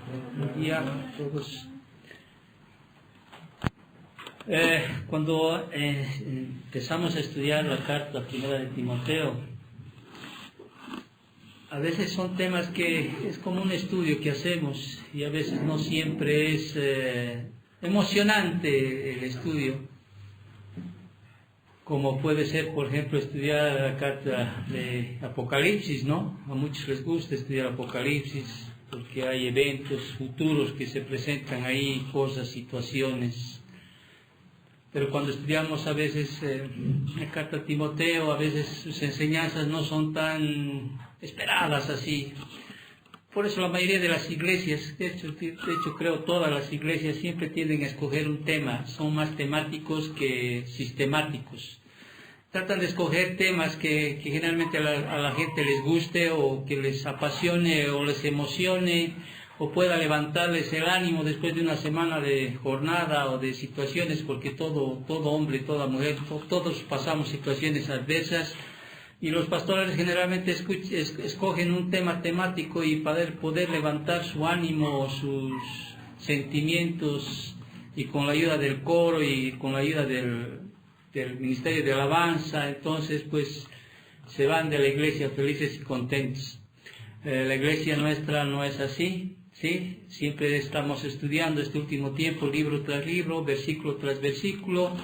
Buen día a todos. Cuando empezamos a estudiar la carta primera de Timoteo, a veces son temas que es como un estudio que hacemos y a veces no siempre es emocionante el estudio, como puede ser, por ejemplo, estudiar la carta de Apocalipsis, ¿no? A muchos les gusta estudiar Apocalipsis porque hay eventos futuros que se presentan ahí, cosas, situaciones. Pero cuando estudiamos a veces la carta a Timoteo, a veces sus enseñanzas no son tan esperadas así. Por eso la mayoría de las iglesias, de hecho creo todas las iglesias siempre tienden a escoger un tema, son más temáticos que sistemáticos. Tratan de escoger temas que generalmente a la gente les guste o que les apasione o les emocione o pueda levantarles el ánimo después de una semana de jornada o de situaciones, porque todo hombre, toda mujer, todos pasamos situaciones adversas y los pastores generalmente escogen un tema temático y para poder levantar su ánimo, sus sentimientos, y con la ayuda del coro y con la ayuda del ministerio de alabanza, entonces pues se van de la iglesia felices y contentos. La iglesia nuestra no es así. ¿Sí? Siempre estamos estudiando este último tiempo, libro tras libro, versículo tras versículo,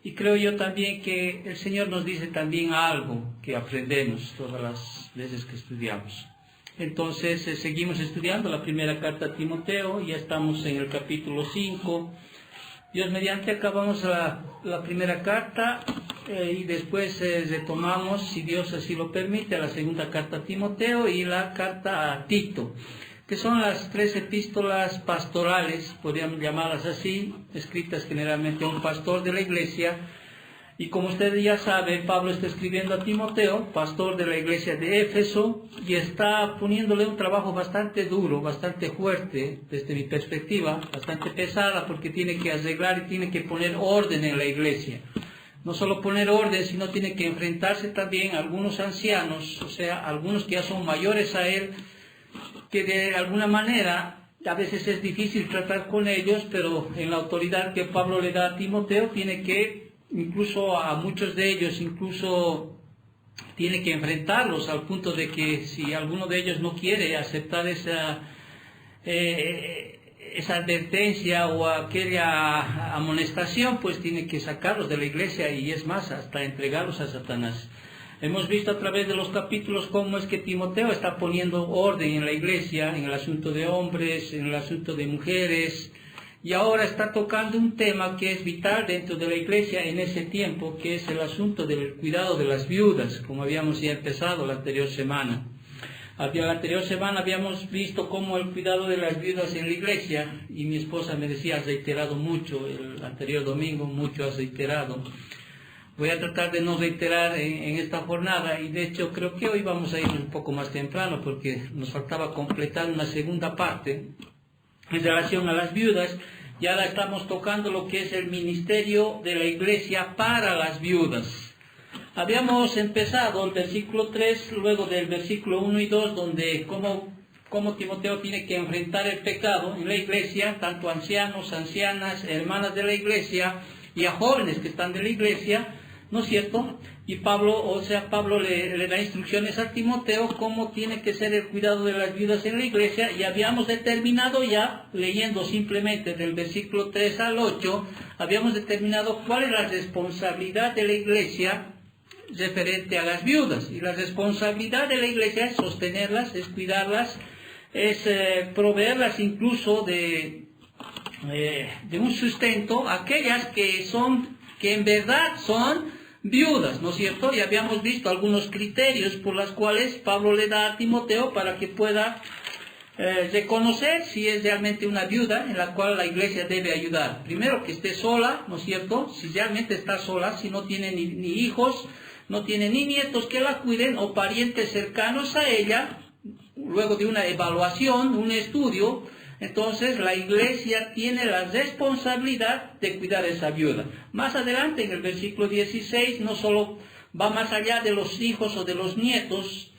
y creo yo también que el Señor nos dice también algo que aprendemos todas las veces que estudiamos. Entonces seguimos estudiando la primera carta a Timoteo, ya estamos en el capítulo 5, Dios mediante acabamos la primera carta y después retomamos, si Dios así lo permite, la segunda carta a Timoteo y la carta a Tito, que son las 3 epístolas pastorales, podríamos llamarlas así, escritas generalmente a un pastor de la iglesia. Y como ustedes ya saben, Pablo está escribiendo a Timoteo, pastor de la iglesia de Éfeso, y está poniéndole un trabajo bastante duro, bastante fuerte, desde mi perspectiva, bastante pesada, porque tiene que arreglar y tiene que poner orden en la iglesia. No solo poner orden, sino tiene que enfrentarse también a algunos ancianos, o sea, algunos que ya son mayores a él, que de alguna manera a veces es difícil tratar con ellos, pero en la autoridad que Pablo le da a Timoteo tiene que, incluso a muchos de ellos, incluso tiene que enfrentarlos al punto de que si alguno de ellos no quiere aceptar esa advertencia o aquella amonestación, pues tiene que sacarlos de la iglesia y es más, hasta entregarlos a Satanás. Hemos visto a través de los capítulos cómo es que Timoteo está poniendo orden en la iglesia, en el asunto de hombres, en el asunto de mujeres, y ahora está tocando un tema que es vital dentro de la iglesia en ese tiempo, que es el asunto del cuidado de las viudas, como habíamos ya empezado la anterior semana. La anterior semana habíamos visto cómo el cuidado de las viudas en la iglesia, y mi esposa me decía, has reiterado mucho, el anterior domingo mucho has reiterado. Voy a tratar de no reiterar en esta jornada y de hecho creo que hoy vamos a ir un poco más temprano porque nos faltaba completar una segunda parte en relación a las viudas. Ya ahora estamos tocando lo que es el ministerio de la iglesia para las viudas. Habíamos empezado el versículo 3, luego del versículo 1 y 2, donde cómo Timoteo tiene que enfrentar el pecado en la iglesia, tanto ancianos, ancianas, hermanas de la iglesia y a jóvenes que están de la iglesia, ¿no es cierto? Y Pablo le da instrucciones a Timoteo cómo tiene que ser el cuidado de las viudas en la iglesia, y habíamos determinado ya, leyendo simplemente del versículo 3 al 8, habíamos determinado cuál es la responsabilidad de la iglesia referente a las viudas. Y la responsabilidad de la iglesia es sostenerlas, es cuidarlas, es proveerlas incluso de un sustento, aquellas que en verdad son viudas, ¿no es cierto? Y habíamos visto algunos criterios por los cuales Pablo le da a Timoteo para que pueda reconocer si es realmente una viuda en la cual la iglesia debe ayudar. Primero, que esté sola, ¿no es cierto? Si realmente está sola, si no tiene ni hijos, no tiene ni nietos que la cuiden o parientes cercanos a ella, luego de una evaluación, un estudio, entonces la iglesia tiene la responsabilidad de cuidar a esa viuda. Más adelante en el versículo 16 no solo va más allá de los hijos o de los nietos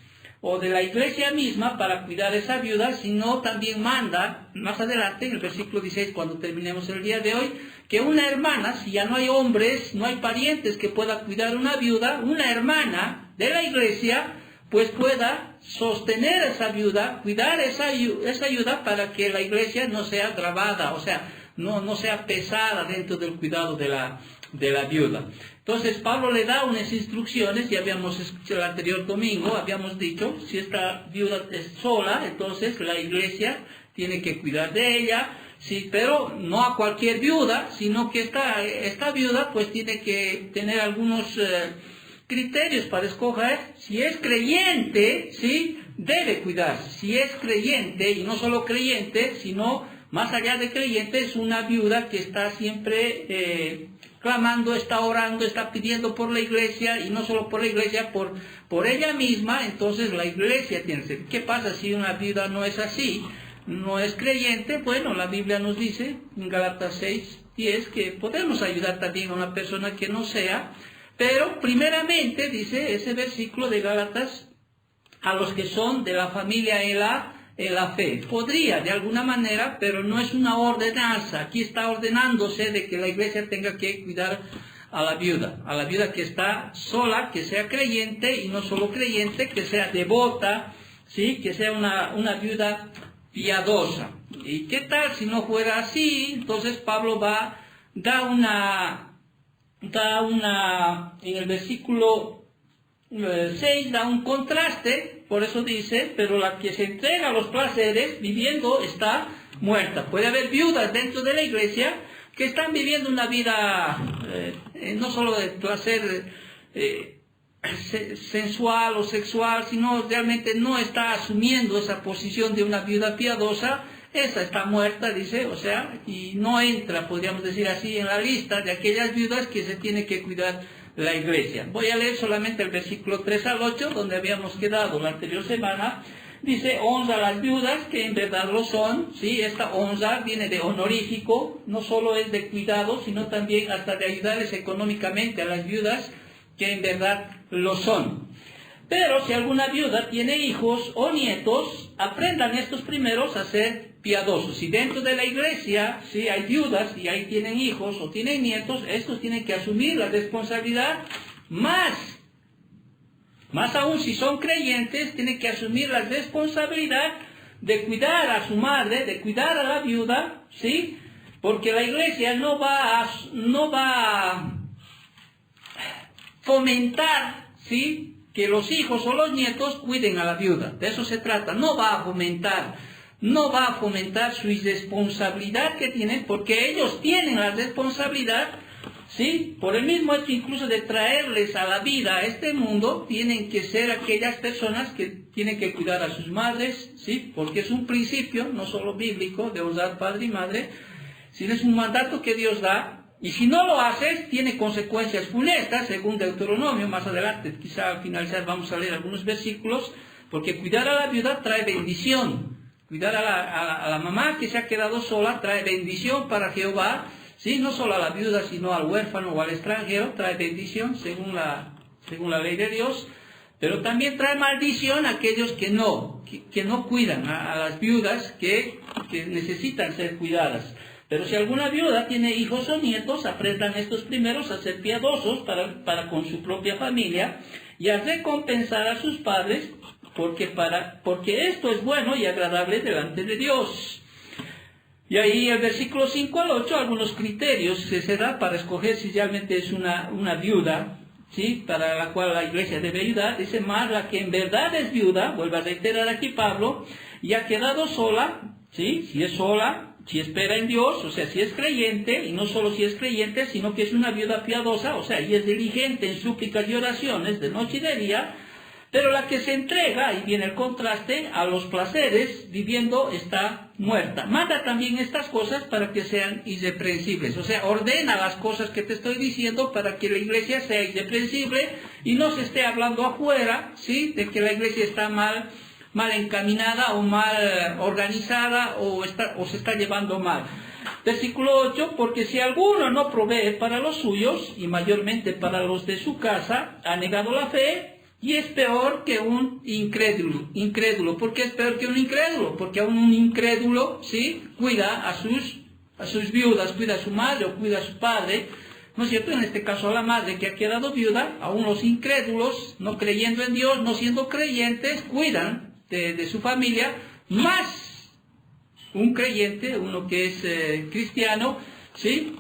o de la iglesia misma para cuidar a esa viuda, sino también manda, más adelante en el versículo 16, cuando terminemos el día de hoy, que una hermana, si ya no hay hombres, no hay parientes que pueda cuidar una viuda, una hermana de la iglesia, pues pueda sostener a esa viuda, cuidar esa viuda para que la iglesia no sea agravada, o sea, no sea pesada dentro del cuidado de la viuda. Entonces Pablo le da unas instrucciones, ya habíamos escuchado el anterior domingo, habíamos dicho, si esta viuda es sola, entonces la iglesia tiene que cuidar de ella, sí, pero no a cualquier viuda, sino que esta viuda pues tiene que tener algunos criterios para escoger. Si es creyente, sí, debe cuidarse. Si es creyente, y no solo creyente, sino más allá de creyente, es una viuda que está siempre clamando, está orando, está pidiendo por la iglesia, y no solo por la iglesia, por ella misma. Entonces la iglesia tiene que ser. ¿Qué pasa si una viuda no es así? No es creyente. Bueno, la Biblia nos dice en Gálatas 6:10 que podemos ayudar también a una persona que no sea, pero primeramente dice ese versículo de Gálatas, a los que son de la familia en la fe. Podría de alguna manera, pero no es una ordenanza. Aquí está ordenándose de que la iglesia tenga que cuidar a la viuda que está sola, que sea creyente, y no solo creyente, que sea devota, ¿sí? Que sea una viuda piadosa. ¿Y qué tal si no fuera así? Entonces Pablo da en el versículo 6 da un contraste, por eso dice, pero la que se entrega a los placeres viviendo está muerta. Puede haber viudas dentro de la iglesia que están viviendo una vida no solo de placer sensual o sexual, sino realmente no está asumiendo esa posición de una viuda piadosa. Esa está muerta, dice, o sea, y no entra, podríamos decir así, en la lista de aquellas viudas que se tiene que cuidar la iglesia. Voy a leer solamente el versículo 3 al 8, donde habíamos quedado la anterior semana. Dice, honra a las viudas, que en verdad lo son, ¿sí? Esta honra viene de honorífico, no solo es de cuidado, sino también hasta de ayudarles económicamente a las viudas, que en verdad lo son. Pero si alguna viuda tiene hijos o nietos, aprendan estos primeros a ser piadosos. Si dentro de la iglesia, si hay viudas y ahí tienen hijos o tienen nietos, estos tienen que asumir la responsabilidad más aún si son creyentes, tienen que asumir la responsabilidad de cuidar a su madre, de cuidar a la viuda, ¿sí? Porque la iglesia no va a fomentar, ¿sí?, que los hijos o los nietos cuiden a la viuda. De eso se trata. No va a fomentar su irresponsabilidad que tienen, porque ellos tienen la responsabilidad, ¿sí? Por el mismo hecho incluso de traerles a la vida, a este mundo, tienen que ser aquellas personas que tienen que cuidar a sus madres, ¿sí? Porque es un principio, no solo bíblico, de honrar padre y madre, sino es un mandato que Dios da. Y si no lo haces, tiene consecuencias funestas, según Deuteronomio. Más adelante, quizá al finalizar vamos a leer algunos versículos, porque cuidar a la viuda trae bendición. Cuidar a la mamá que se ha quedado sola trae bendición para Jehová, ¿sí? No solo a la viuda, sino al huérfano o al extranjero, trae bendición según la ley de Dios. Pero también trae maldición a aquellos que no cuidan, a las viudas que necesitan ser cuidadas. Pero si alguna viuda tiene hijos o nietos, aprendan estos primeros a ser piadosos para con su propia familia y a recompensar a sus padres, porque esto es bueno y agradable delante de Dios. Y ahí el versículo 5 al 8, algunos criterios que se da para escoger si realmente es una viuda, ¿sí?, para la cual la iglesia debe ayudar. Dice, más la que en verdad es viuda, vuelve a reiterar aquí Pablo, y ha quedado sola, ¿sí?, si es sola, si espera en Dios, o sea, si es creyente, y no solo si es creyente, sino que es una viuda piadosa, o sea, y es diligente en súplicas y oraciones de noche y de día. Pero la que se entrega, y viene el contraste, a los placeres, viviendo, está muerta. Manda también estas cosas para que sean irreprensibles. O sea, ordena las cosas que te estoy diciendo para que la iglesia sea irreprensible y no se esté hablando afuera, ¿sí?, de que la iglesia está mal encaminada o mal organizada o se está llevando mal. Versículo 8, porque si alguno no provee para los suyos, y mayormente para los de su casa, ha negado la fe Y es peor que un incrédulo. ¿Por qué es peor que un incrédulo? Porque aún un incrédulo, ¿sí?, cuida a sus viudas, cuida a su madre o cuida a su padre, ¿no es cierto? En este caso a la madre que ha quedado viuda. Aún los incrédulos, no creyendo en Dios, no siendo creyentes, cuidan de su familia, más un creyente, uno que es cristiano, ¿sí?,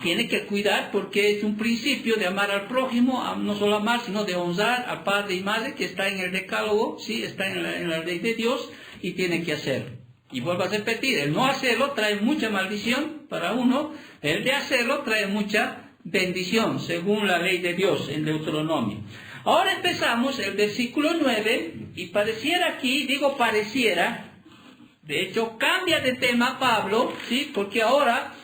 tiene que cuidar, porque es un principio de amar al prójimo, no solo amar, sino de honrar a padre y madre, que está en el decálogo, ¿sí?, está en la ley de Dios, y tiene que hacerlo. Y vuelvo a repetir, el no hacerlo trae mucha maldición para uno, el de hacerlo trae mucha bendición, según la ley de Dios en Deuteronomio. Ahora empezamos el versículo 9, y pareciera aquí, digo pareciera, de hecho cambia de tema Pablo, ¿sí?, porque ahora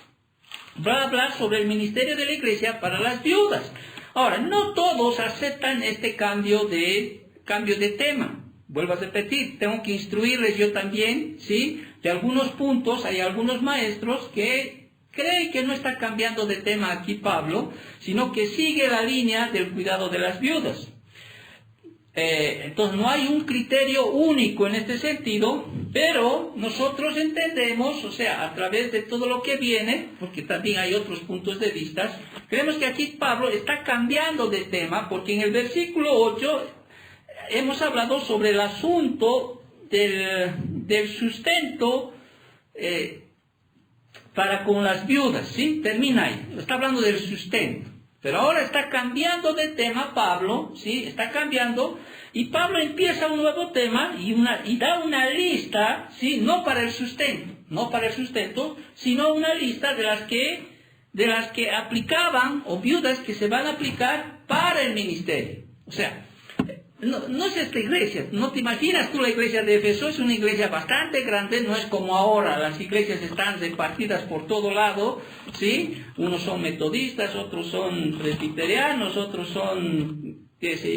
va a hablar sobre el ministerio de la iglesia para las viudas. Ahora, no todos aceptan este cambio de tema. Vuelvo a repetir, tengo que instruirles yo también, ¿sí?, de algunos puntos. Hay algunos maestros que creen que no está cambiando de tema aquí Pablo, sino que sigue la línea del cuidado de las viudas. Entonces no hay un criterio único en este sentido, pero nosotros entendemos, o sea, a través de todo lo que viene, porque también hay otros puntos de vista, creemos que aquí Pablo está cambiando de tema, porque en el versículo 8 hemos hablado sobre el asunto del sustento para con las viudas, ¿sí? Termina ahí, está hablando del sustento. Pero ahora está cambiando de tema Pablo, ¿sí? Está cambiando, y Pablo empieza un nuevo tema y da una lista, ¿sí?, no para el sustento, sino una lista de las que aplicaban, o viudas que se van a aplicar para el ministerio. O sea, no es esta iglesia, no te imaginas tú la iglesia de Éfeso, es una iglesia bastante grande, no es como ahora, las iglesias están repartidas por todo lado, ¿sí? Unos son metodistas, otros son presbiterianos, otros son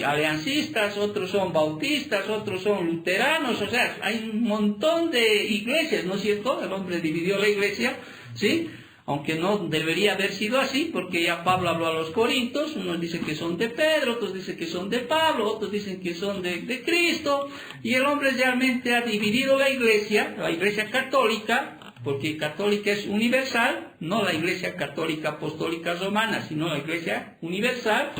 aliancistas, otros son bautistas, otros son luteranos, o sea, hay un montón de iglesias, ¿no es cierto? El hombre dividió la iglesia, ¿sí?, aunque no debería haber sido así, porque ya Pablo habló a los Corintios, unos dicen que son de Pedro, otros dicen que son de Pablo, otros dicen que son de Cristo, y el hombre realmente ha dividido la iglesia católica, porque católica es universal, no la iglesia católica apostólica romana, sino la iglesia universal,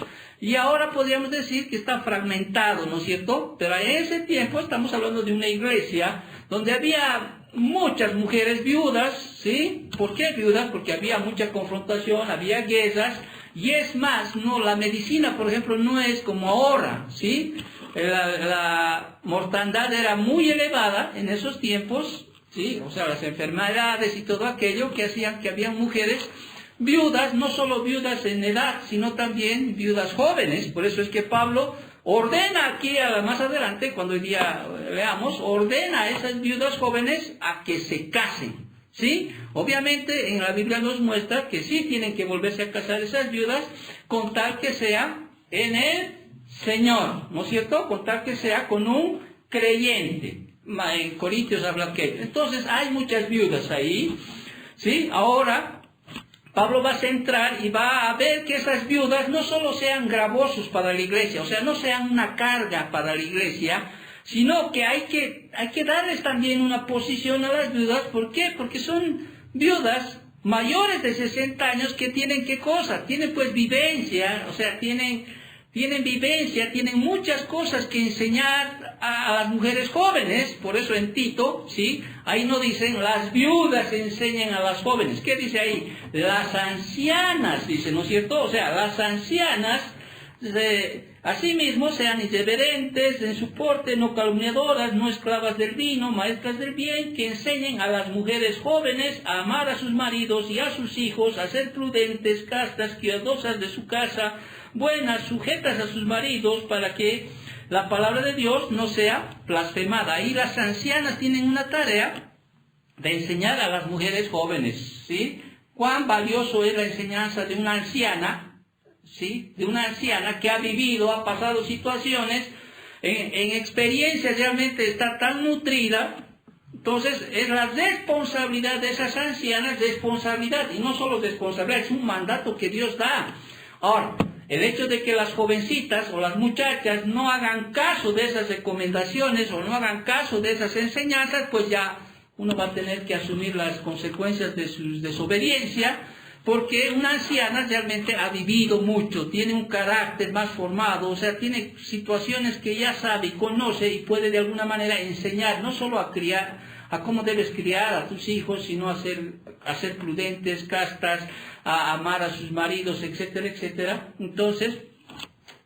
y ahora podríamos decir que está fragmentado, ¿no es cierto? Pero en ese tiempo estamos hablando de una iglesia donde había muchas mujeres viudas, ¿sí? ¿Por qué viudas? Porque había mucha confrontación, había guerras, y es más, no, la medicina, por ejemplo, no es como ahora, ¿sí? La mortandad era muy elevada en esos tiempos, ¿sí? O sea, las enfermedades y todo aquello que hacían que había mujeres viudas, no solo viudas en edad, sino también viudas jóvenes. Por eso es que Pablo ordena aquí, más adelante, cuando hoy día leamos, ordena a esas viudas jóvenes a que se casen, ¿sí? Obviamente en la Biblia nos muestra que sí tienen que volverse a casar esas viudas, con tal que sea en el Señor, ¿no es cierto? Con tal que sea con un creyente. En Corintios habla que. Entonces hay muchas viudas ahí, ¿sí? Ahora Pablo va a centrar y va a ver que esas viudas no solo sean gravosos para la iglesia, o sea, no sean una carga para la iglesia, sino que hay que darles también una posición a las viudas. ¿Por qué? Porque son viudas mayores de 60 años que tienen ¿qué cosa? Tienen pues vivencia, o sea, tienen vivencia, tienen muchas cosas que enseñar a las mujeres jóvenes. Por eso en Tito, ¿sí?, ahí no dicen las viudas enseñan a las jóvenes. ¿Qué dice ahí? Las ancianas, dice, ¿no es cierto? O sea, las ancianas, asimismo, sean irreverentes en su porte, no calumniadoras, no esclavas del vino, maestras del bien, que enseñen a las mujeres jóvenes a amar a sus maridos y a sus hijos, a ser prudentes, castas, cuidadosas de su casa, buenas, sujetas a sus maridos, para que la palabra de Dios no sea blasfemada. Ahí las ancianas tienen una tarea de enseñar a las mujeres jóvenes, ¿sí? Cuán valioso es la enseñanza de una anciana, ¿sí?, de una anciana que ha vivido, ha pasado situaciones, en experiencia realmente está tan nutrida. Entonces es la responsabilidad de esas ancianas, responsabilidad, y no solo responsabilidad, es un mandato que Dios da. Ahora, el hecho de que las jovencitas o las muchachas no hagan caso de esas recomendaciones o no hagan caso de esas enseñanzas, pues ya uno va a tener que asumir las consecuencias de su desobediencia, porque una anciana realmente ha vivido mucho, tiene un carácter más formado, o sea, tiene situaciones que ya sabe y conoce y puede de alguna manera enseñar, no solo a criar, a cómo debes criar a tus hijos, sino a ser prudentes, castas, a amar a sus maridos, etcétera, etcétera. Entonces,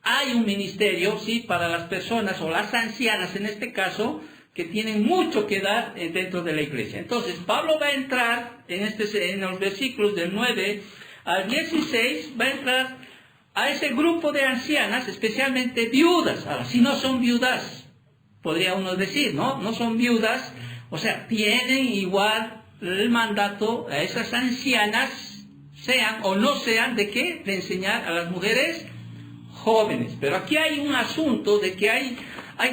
hay un ministerio, sí, para las personas o las ancianas en este caso, que tienen mucho que dar dentro de la iglesia. Entonces, Pablo va a entrar en los versículos del 9 al 16, va a entrar a ese grupo de ancianas, especialmente viudas. Ahora, si no son viudas, podría uno decir, ¿no? No son viudas, o sea, tienen igual el mandato a esas ancianas, sean o no sean, ¿de qué? De enseñar a las mujeres jóvenes. Pero aquí hay un asunto de que hay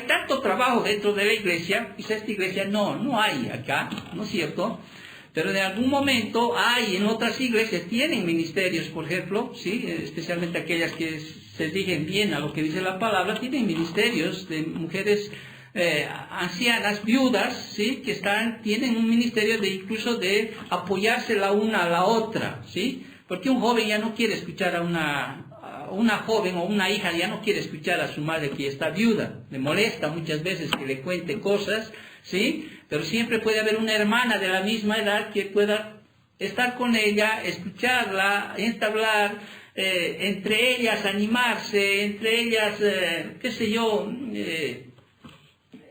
tanto trabajo dentro de la iglesia, quizá esta iglesia no hay acá, ¿no es cierto? Pero en algún momento hay en otras iglesias, tienen ministerios, por ejemplo, ¿sí? Especialmente aquellas que se dirigen bien a lo que dice la palabra, tienen ministerios de mujeres ancianas, viudas, ¿sí? Que tienen un ministerio de incluso de apoyarse la una a la otra, ¿sí? Porque un joven ya no quiere escuchar a una joven o una hija, ya no quiere escuchar a su madre que está viuda, le molesta muchas veces que le cuente cosas, ¿sí? Pero siempre puede haber una hermana de la misma edad que pueda estar con ella, escucharla, entablar, entre ellas animarse, entre ellas,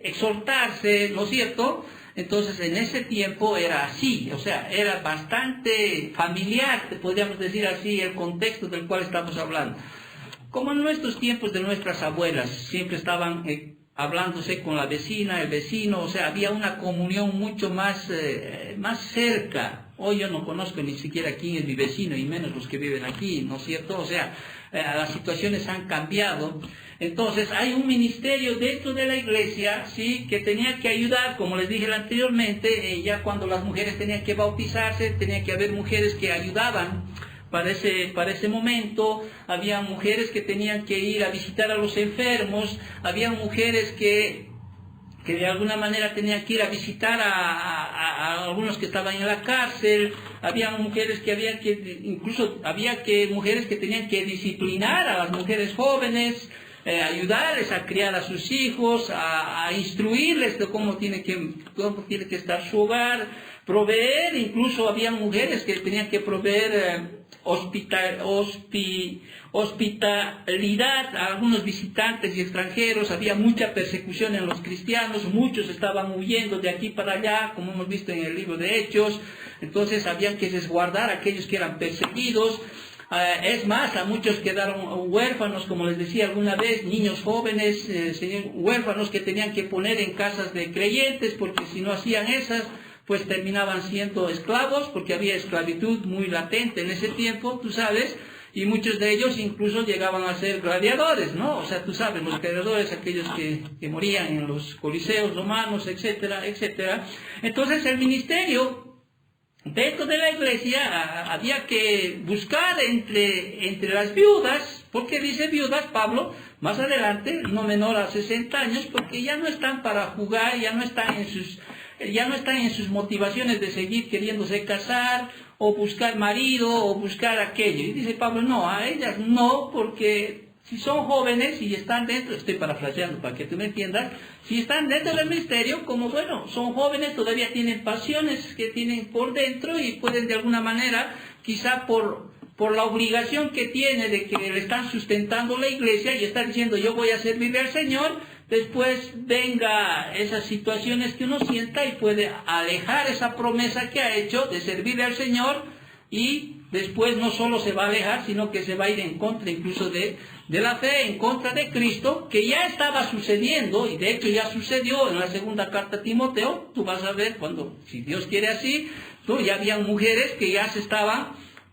exhortarse, ¿no es cierto? Entonces, en ese tiempo era así, o sea, era bastante familiar, podríamos decir así, el contexto del cual estamos hablando. Como en nuestros tiempos de nuestras abuelas, siempre estaban hablándose con la vecina, el vecino, o sea, había una comunión mucho más cerca. Hoy yo no conozco ni siquiera quién es mi vecino, y menos los que viven aquí, ¿no es cierto? O sea, las situaciones han cambiado. Entonces, hay un ministerio dentro de la iglesia, ¿sí? Que tenía que ayudar, como les dije anteriormente, ya cuando las mujeres tenían que bautizarse, tenía que haber mujeres que ayudaban para ese momento, había mujeres que tenían que ir a visitar a los enfermos, había mujeres que de alguna manera tenían que ir a visitar a algunos que estaban en la cárcel, había mujeres mujeres que tenían que disciplinar a las mujeres jóvenes, ayudarles a criar a sus hijos, a instruirles de cómo tiene que estar su hogar, proveer, incluso había mujeres que tenían que proveer hospitalidad a algunos visitantes y extranjeros. Había mucha persecución en los cristianos, muchos estaban huyendo de aquí para allá, como hemos visto en el libro de Hechos. Entonces había que resguardar a aquellos que eran perseguidos. Es más, a muchos quedaron huérfanos, como les decía alguna vez, niños jóvenes, huérfanos que tenían que poner en casas de creyentes, porque si no hacían esas, pues terminaban siendo esclavos, porque había esclavitud muy latente en ese tiempo, tú sabes, y muchos de ellos incluso llegaban a ser gladiadores, ¿no? O sea, tú sabes, los gladiadores, aquellos que morían en los coliseos romanos, etcétera, etcétera. Entonces el ministerio dentro de la iglesia había que buscar entre las viudas, porque dice viudas Pablo más adelante, no menor a 60 años, porque ya no están para jugar, ya no están en sus motivaciones de seguir queriéndose casar o buscar marido o buscar aquello. Y dice Pablo, no, a ellas no, porque si son jóvenes y están dentro, estoy parafraseando para que tú me entiendas, si están dentro del ministerio, como bueno, son jóvenes, todavía tienen pasiones que tienen por dentro y pueden de alguna manera, quizá por la obligación que tiene de que le están sustentando la iglesia y está diciendo yo voy a servirle al Señor, después venga esas situaciones que uno sienta y puede alejar esa promesa que ha hecho de servirle al Señor, y después no solo se va a alejar, sino que se va a ir en contra incluso de la fe, en contra de Cristo, que ya estaba sucediendo, y de hecho ya sucedió en la segunda carta a Timoteo. Tú vas a ver cuando, si Dios quiere así, ya habían mujeres que ya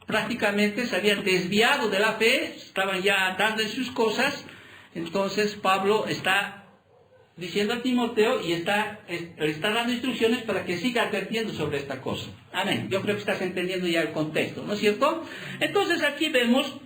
prácticamente se habían desviado de la fe, estaban ya andando en sus cosas. Entonces Pablo está diciendo a Timoteo y le está dando instrucciones para que siga advirtiendo sobre esta cosa. Amén. Yo creo que estás entendiendo ya el contexto, ¿no es cierto? Entonces aquí vemos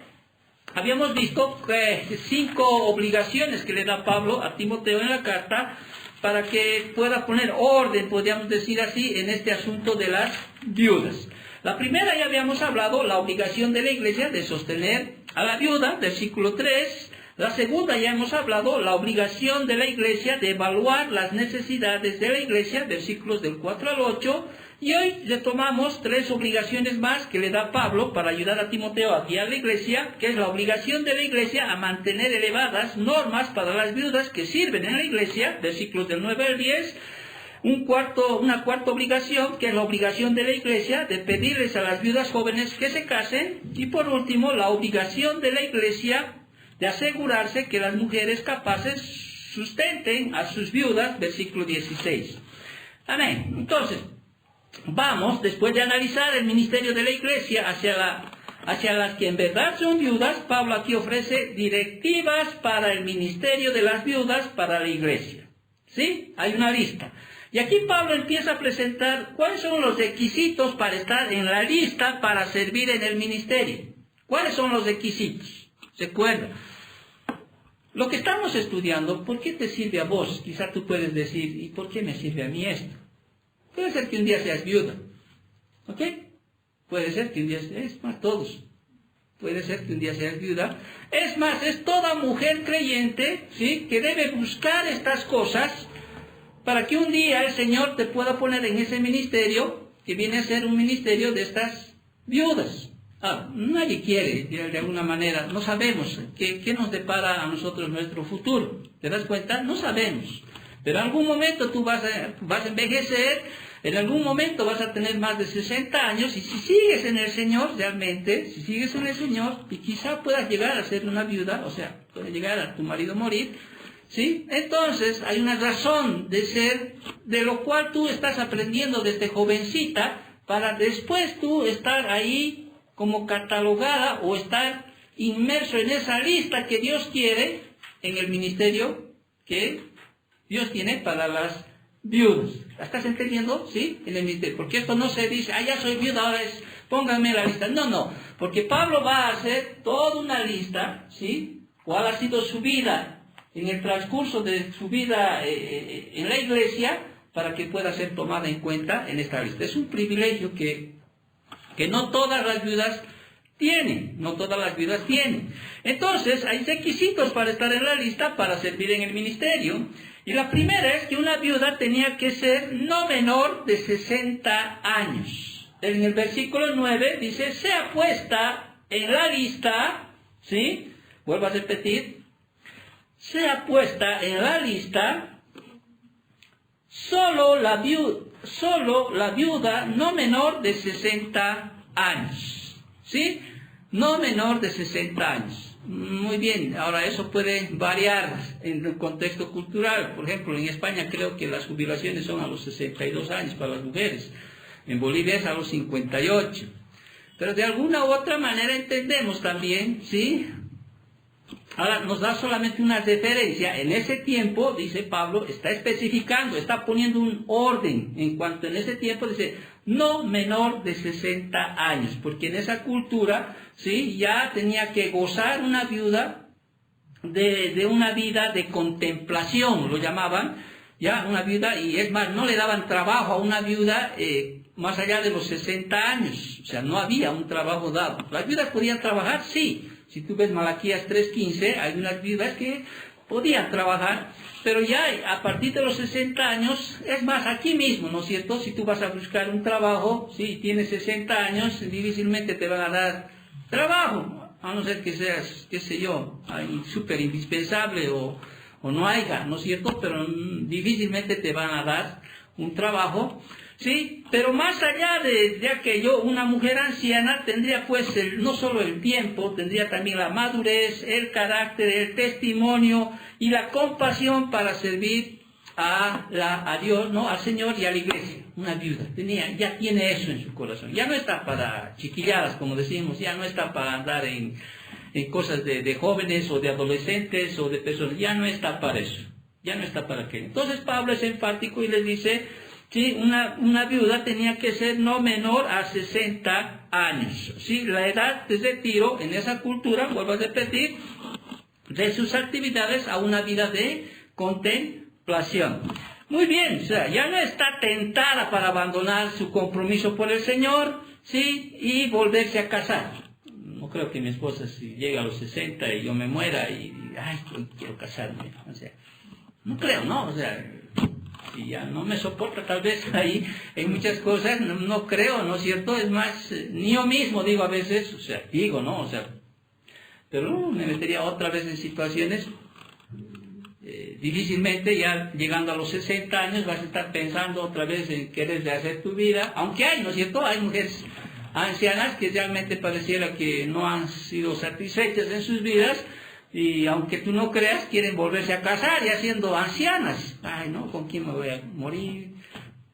habíamos visto 5 obligaciones que le da Pablo a Timoteo en la carta para que pueda poner orden, podríamos decir así, en este asunto de las viudas. La primera ya habíamos hablado, la obligación de la iglesia de sostener a la viuda, versículo 3. La segunda ya hemos hablado, la obligación de la iglesia de evaluar las necesidades de la iglesia, versículos del 4 al 8. Y hoy retomamos 3 obligaciones más que le da Pablo para ayudar a Timoteo a guiar la iglesia, que es la obligación de la iglesia a mantener elevadas normas para las viudas que sirven en la iglesia, versículos del 9 al 10. Una cuarta obligación, que es la obligación de la iglesia de pedirles a las viudas jóvenes que se casen. Y por último, la obligación de la iglesia de asegurarse que las mujeres capaces sustenten a sus viudas, versículo 16. Amén. Entonces, vamos, después de analizar el ministerio de la iglesia hacia las que en verdad son viudas, Pablo aquí ofrece directivas para el ministerio de las viudas para la iglesia. ¿Sí? Hay una lista. Y aquí Pablo empieza a presentar cuáles son los requisitos para estar en la lista para servir en el ministerio. ¿Cuáles son los requisitos? ¿Se acuerdan? Lo que estamos estudiando, ¿por qué te sirve a vos? Quizá tú puedes decir, ¿y por qué me sirve a mí esto? Puede ser que un día seas viuda, ¿ok? Puede ser que un día, es más, todos. Puede ser que un día seas viuda. Es más, es toda mujer creyente, ¿sí?, que debe buscar estas cosas para que un día el Señor te pueda poner en ese ministerio, que viene a ser un ministerio de estas viudas. Nadie quiere, de alguna manera, no sabemos qué nos depara a nosotros nuestro futuro. ¿Te das cuenta? No sabemos. Pero en algún momento tú vas a envejecer, en algún momento vas a tener más de 60 años, y si sigues en el Señor realmente, si sigues en el Señor, y quizá puedas llegar a ser una viuda, o sea, puede llegar a tu marido morir, ¿sí? Entonces hay una razón de ser, de lo cual tú estás aprendiendo desde jovencita, para después tú estar ahí como catalogada o estar inmerso en esa lista que Dios quiere en el ministerio que Dios tiene para las viudas. ¿La estás entendiendo? ¿Sí? En el ministerio. Porque esto no se dice, ya soy viuda, ahora pónganme en la lista. No. Porque Pablo va a hacer toda una lista, ¿sí? ¿Cuál ha sido su vida en el transcurso de su vida en la iglesia para que pueda ser tomada en cuenta en esta lista? Es un privilegio que no todas las viudas tienen, Entonces, hay requisitos para estar en la lista para servir en el ministerio. Y la primera es que una viuda tenía que ser no menor de 60 años. En el versículo 9 dice, sea puesta en la lista, ¿sí? Vuelvo a repetir, sea puesta en la lista solo la viuda no menor de 60 años, ¿sí? No menor de 60 años. Muy bien, ahora eso puede variar en el contexto cultural. Por ejemplo, en España creo que las jubilaciones son a los 62 años para las mujeres. En Bolivia es a los 58. Pero de alguna u otra manera entendemos también, ¿sí? Ahora nos da solamente una referencia. En ese tiempo, dice Pablo, está especificando, está poniendo un orden en cuanto en ese tiempo dice no menor de 60 años, porque en esa cultura, ¿sí?, ya tenía que gozar una viuda de una vida de contemplación, lo llamaban, ya una viuda, y es más, no le daban trabajo a una viuda más allá de los 60 años, o sea, no había un trabajo dado. Las viudas podían trabajar, sí. Si tú ves Malaquías 3:15, hay unas viudas que podían trabajar, pero ya a partir de los 60 años, es más, aquí mismo, ¿no es cierto? Si tú vas a buscar un trabajo, si tienes 60 años, difícilmente te van a dar trabajo, a no ser que seas, qué sé yo, súper indispensable o no haya, ¿no es cierto? Pero difícilmente te van a dar un trabajo. Sí, pero más allá de aquello, una mujer anciana tendría pues no solo el tiempo, tendría también la madurez, el carácter, el testimonio y la compasión para servir a Dios, ¿no?, al Señor y a la iglesia. Una viuda ya tiene eso en su corazón. Ya no está para chiquilladas, como decimos, ya no está para andar en cosas de jóvenes o de adolescentes o de personas, ya no está para eso, ya no está para aquello. Entonces Pablo es enfático y les dice ¿sí? Una viuda tenía que ser no menor a 60 años. ¿Sí? La edad de retiro en esa cultura, vuelvo a repetir, de sus actividades a una vida de contemplación. Muy bien, o sea, ya no está tentada para abandonar su compromiso por el Señor, ¿sí? Y volverse a casar. No creo que mi esposa, si llega a los 60 y yo me muera y ay, quiero casarme, o sea, no creo, ¿no? O sea, si ya no me soporta tal vez ahí en muchas cosas, no creo, ¿no es cierto? Es más, ni yo mismo digo a veces, o sea, digo, ¿no? O sea, pero me metería otra vez en situaciones, difícilmente ya llegando a los 60 años vas a estar pensando otra vez en querer rehacer tu vida, aunque hay, ¿no es cierto? Hay mujeres ancianas que realmente pareciera que no han sido satisfechas en sus vidas y aunque tú no creas quieren volverse a casar ya siendo ancianas. Ay, ¿no? ¿Con quién me voy a morir?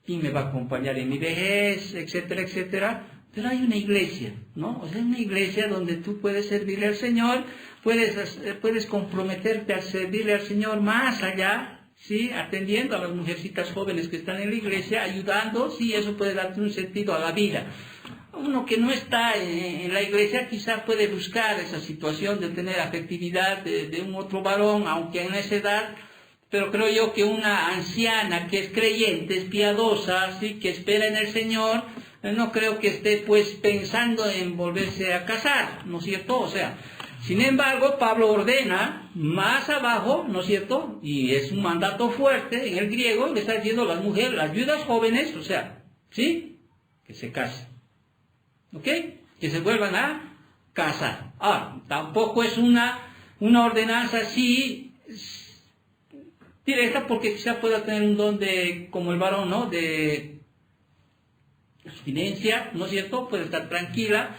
¿Quién me va a acompañar en mi vejez? Etcétera, etcétera. Pero hay una iglesia, ¿no? O sea, una iglesia donde tú puedes servirle al Señor, puedes comprometerte a servirle al Señor más allá, ¿sí? Atendiendo a las mujercitas jóvenes que están en la iglesia, ayudando, sí, eso puede darte un sentido a la vida. Uno que no está en la iglesia quizás puede buscar esa situación de tener afectividad de un otro varón, aunque en esa edad, pero creo yo que una anciana que es creyente, es piadosa, ¿sí? Que espera en el Señor, no creo que esté pues pensando en volverse a casar, ¿no es cierto? O sea, sin embargo, Pablo ordena más abajo, ¿no es cierto? Y es un mandato fuerte en el griego, le está diciendo a las mujeres, las viudas jóvenes, o sea, ¿sí? Que se casen. ¿Ok? Que se vuelvan a casar. Ahora, tampoco es una ordenanza así directa porque quizá pueda tener un don de, como el varón, ¿no? De abstinencia, ¿no es cierto? Puede estar tranquila,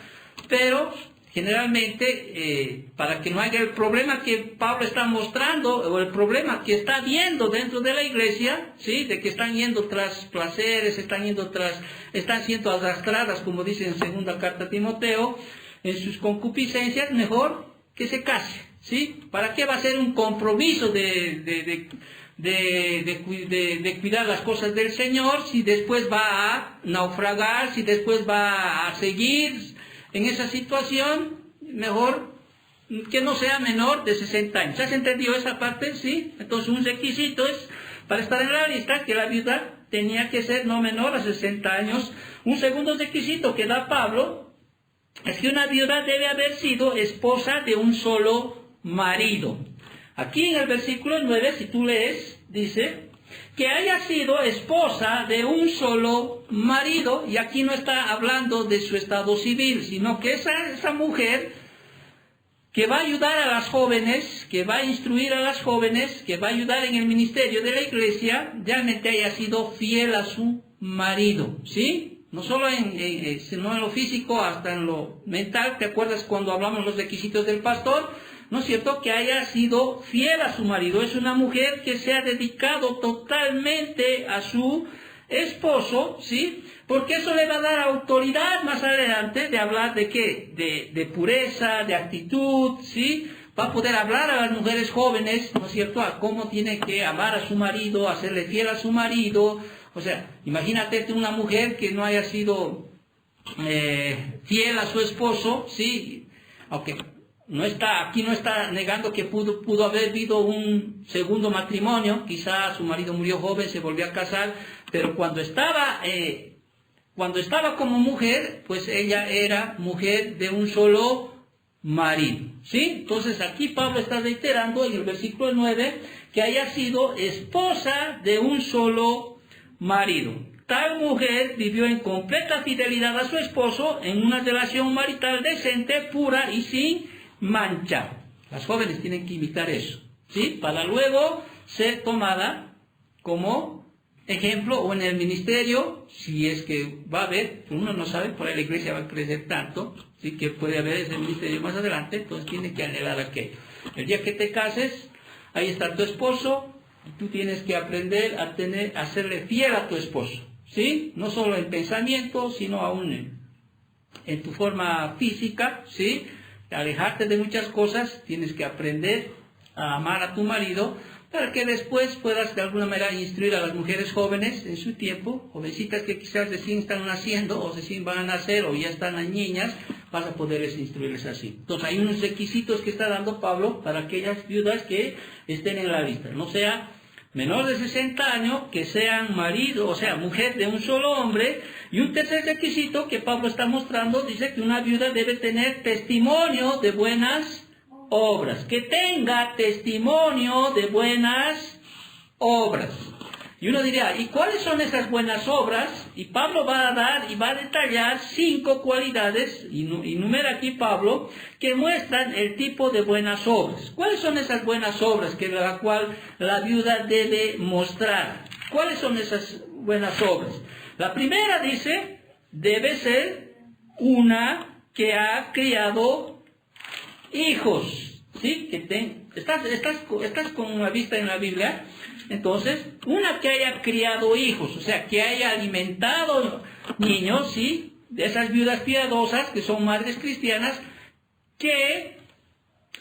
pero generalmente para que no haya el problema que Pablo está mostrando o el problema que está viendo dentro de la iglesia, ¿sí? De que están yendo tras placeres, están siendo arrastradas, como dice en segunda carta a Timoteo, en sus concupiscencias, mejor que se case, ¿sí? ¿Para qué va a ser un compromiso de cuidar las cosas del Señor si después va a naufragar, si después va a seguir en esa situación? Mejor que no sea menor de 60 años. ¿Se has entendido esa parte? Sí. Entonces un requisito es, para estar en la lista, que la viuda tenía que ser no menor a 60 años. Un segundo requisito que da Pablo es que una viuda debe haber sido esposa de un solo marido. Aquí en el versículo 9, si tú lees, dice que haya sido esposa de un solo marido, y aquí no está hablando de su estado civil, sino que esa mujer que va a ayudar a las jóvenes, que va a instruir a las jóvenes, que va a ayudar en el ministerio de la iglesia, realmente haya sido fiel a su marido, ¿sí? No solo sino en lo físico, hasta en lo mental. ¿Te acuerdas cuando hablamos los requisitos del pastor? ¿No es cierto? Que haya sido fiel a su marido. Es una mujer que se ha dedicado totalmente a su esposo, ¿sí? Porque eso le va a dar autoridad más adelante de hablar de qué, de pureza, de actitud, ¿sí? Va a poder hablar a las mujeres jóvenes, ¿no es cierto?, a cómo tiene que amar a su marido, hacerle fiel a su marido. O sea, imagínate una mujer que no haya sido fiel a su esposo, ¿sí? Aunque aquí no está negando que pudo haber habido un segundo matrimonio, quizá su marido murió joven, se volvió a casar, pero cuando estaba como mujer, pues ella era mujer de un solo marido, ¿sí? Entonces aquí Pablo está reiterando en el versículo 9 que haya sido esposa de un solo marido. Tal mujer vivió en completa fidelidad a su esposo en una relación marital decente, pura y sin mancha. Las jóvenes tienen que imitar eso, ¿sí? Para luego ser tomada como ejemplo o en el ministerio, si es que va a haber, uno no sabe, por ahí la iglesia va a crecer tanto, ¿sí? Que puede haber ese ministerio más adelante, entonces tiene que anhelar aquello. El día que te cases, ahí está tu esposo, y tú tienes que aprender a serle fiel a tu esposo, ¿sí? No solo en pensamiento, sino aún en tu forma física, ¿sí? Alejarte de muchas cosas, tienes que aprender a amar a tu marido, para que después puedas de alguna manera instruir a las mujeres jóvenes en su tiempo, jovencitas que quizás recién están naciendo o recién van a nacer o ya están las niñas, vas a poderles instruirles así. Entonces hay unos requisitos que está dando Pablo para aquellas viudas que estén en la lista, no sea menor de 60 años, que sean marido, o sea, mujer de un solo hombre. Y un tercer requisito que Pablo está mostrando, dice que una viuda debe tener testimonio de buenas obras, que tenga testimonio de buenas obras. Y uno diría, ¿y cuáles son esas buenas obras? Y Pablo va a dar y va a detallar 5 cualidades, y enumera aquí Pablo, que muestran el tipo de buenas obras. ¿Cuáles son esas buenas obras que la cual la viuda debe mostrar? ¿Cuáles son esas buenas obras? La primera dice, debe ser una que ha criado hijos, ¿sí? Estás con una vista en la Biblia. Entonces, una que haya criado hijos, o sea, que haya alimentado niños, ¿sí? De esas viudas piadosas, que son madres cristianas, que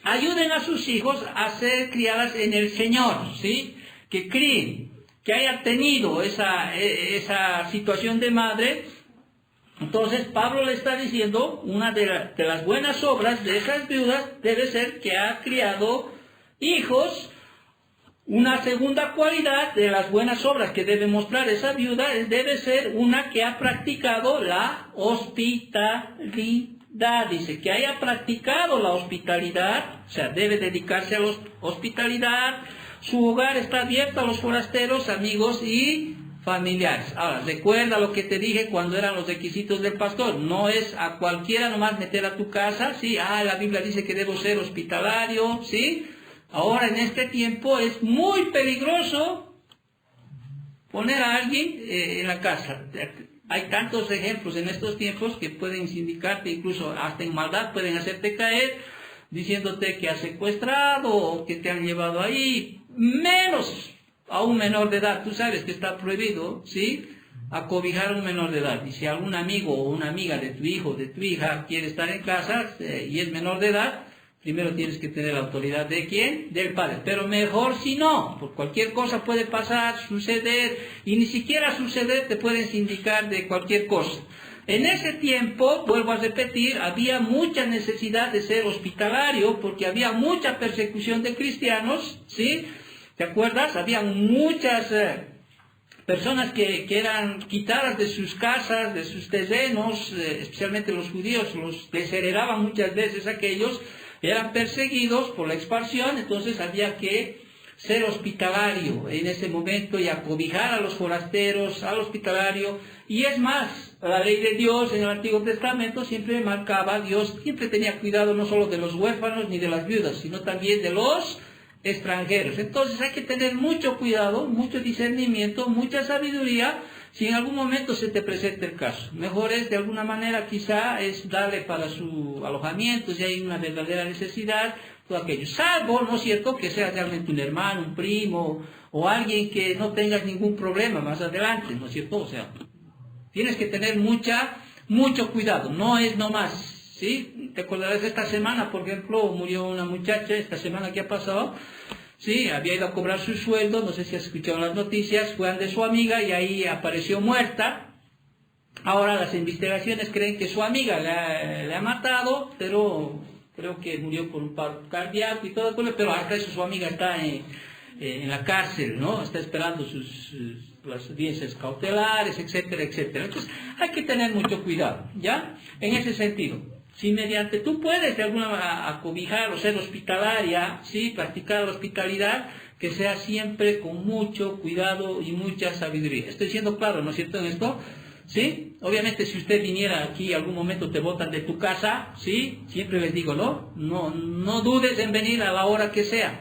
ayuden a sus hijos a ser criadas en el Señor, ¿sí? Que críen, que haya tenido esa situación de madre. Entonces, Pablo le está diciendo, una de las buenas obras de esas viudas debe ser que ha criado hijos. Una segunda cualidad de las buenas obras que debe mostrar esa viuda debe ser una que ha practicado la hospitalidad. Dice que haya practicado la hospitalidad, o sea, debe dedicarse a la hospitalidad. Su hogar está abierto a los forasteros, amigos y familiares. Ahora, recuerda lo que te dije cuando eran los requisitos del pastor. No es a cualquiera nomás meter a tu casa, ¿sí? La Biblia dice que debo ser hospitalario, ¿sí? Ahora en este tiempo es muy peligroso poner a alguien en la casa. Hay tantos ejemplos en estos tiempos que pueden indicarte, incluso hasta en maldad pueden hacerte caer, diciéndote que has secuestrado o que te han llevado ahí, menos a un menor de edad. Tú sabes que está prohibido, ¿sí?, acobijar a un menor de edad. Y si algún amigo o una amiga de tu hijo o de tu hija quiere estar en casa y es menor de edad, primero tienes que tener la autoridad ¿de quién? Del padre. Pero mejor si no, por cualquier cosa puede pasar, suceder, y ni siquiera suceder te pueden indicar de cualquier cosa. En ese tiempo, vuelvo a repetir, había mucha necesidad de ser hospitalario, porque había mucha persecución de cristianos, ¿sí? ¿Te acuerdas? Había muchas personas que eran quitadas de sus casas, de sus terrenos, especialmente los judíos, los desheredaban muchas veces aquellos, eran perseguidos por la expansión. Entonces había que ser hospitalario en ese momento y acobijar a los forasteros, al hospitalario. Y es más, la ley de Dios en el Antiguo Testamento siempre marcaba, Dios siempre tenía cuidado no solo de los huérfanos ni de las viudas, sino también de los extranjeros. Entonces hay que tener mucho cuidado, mucho discernimiento, mucha sabiduría, si en algún momento se te presenta el caso. Mejor es de alguna manera quizá es darle para su alojamiento, si hay una verdadera necesidad, todo aquello. Salvo, ¿no es cierto?, que sea realmente un hermano, un primo, o alguien que no tengas ningún problema más adelante, ¿no es cierto? O sea, tienes que tener mucho cuidado, no es nomás, ¿sí? Te acordarás de esta semana, por ejemplo, murió una muchacha, esta semana que ha pasado, sí, había ido a cobrar su sueldo, no sé si has escuchado las noticias, fue de su amiga y ahí apareció muerta. Ahora las investigaciones creen que su amiga le ha matado, pero creo que murió por un paro cardíaco y todo, pero hasta eso su amiga está en la cárcel, ¿no? Está esperando las audiencias cautelares, etcétera, etcétera. Entonces hay que tener mucho cuidado, ¿ya? En ese sentido. Si mediante tú puedes de alguna manera acobijar o ser hospitalaria, ¿sí?, practicar la hospitalidad, que sea siempre con mucho cuidado y mucha sabiduría. Estoy siendo claro, ¿no es cierto, en esto? ¿Sí? Obviamente si usted viniera aquí algún momento te botan de tu casa, ¿sí? Siempre les digo, no dudes en venir a la hora que sea,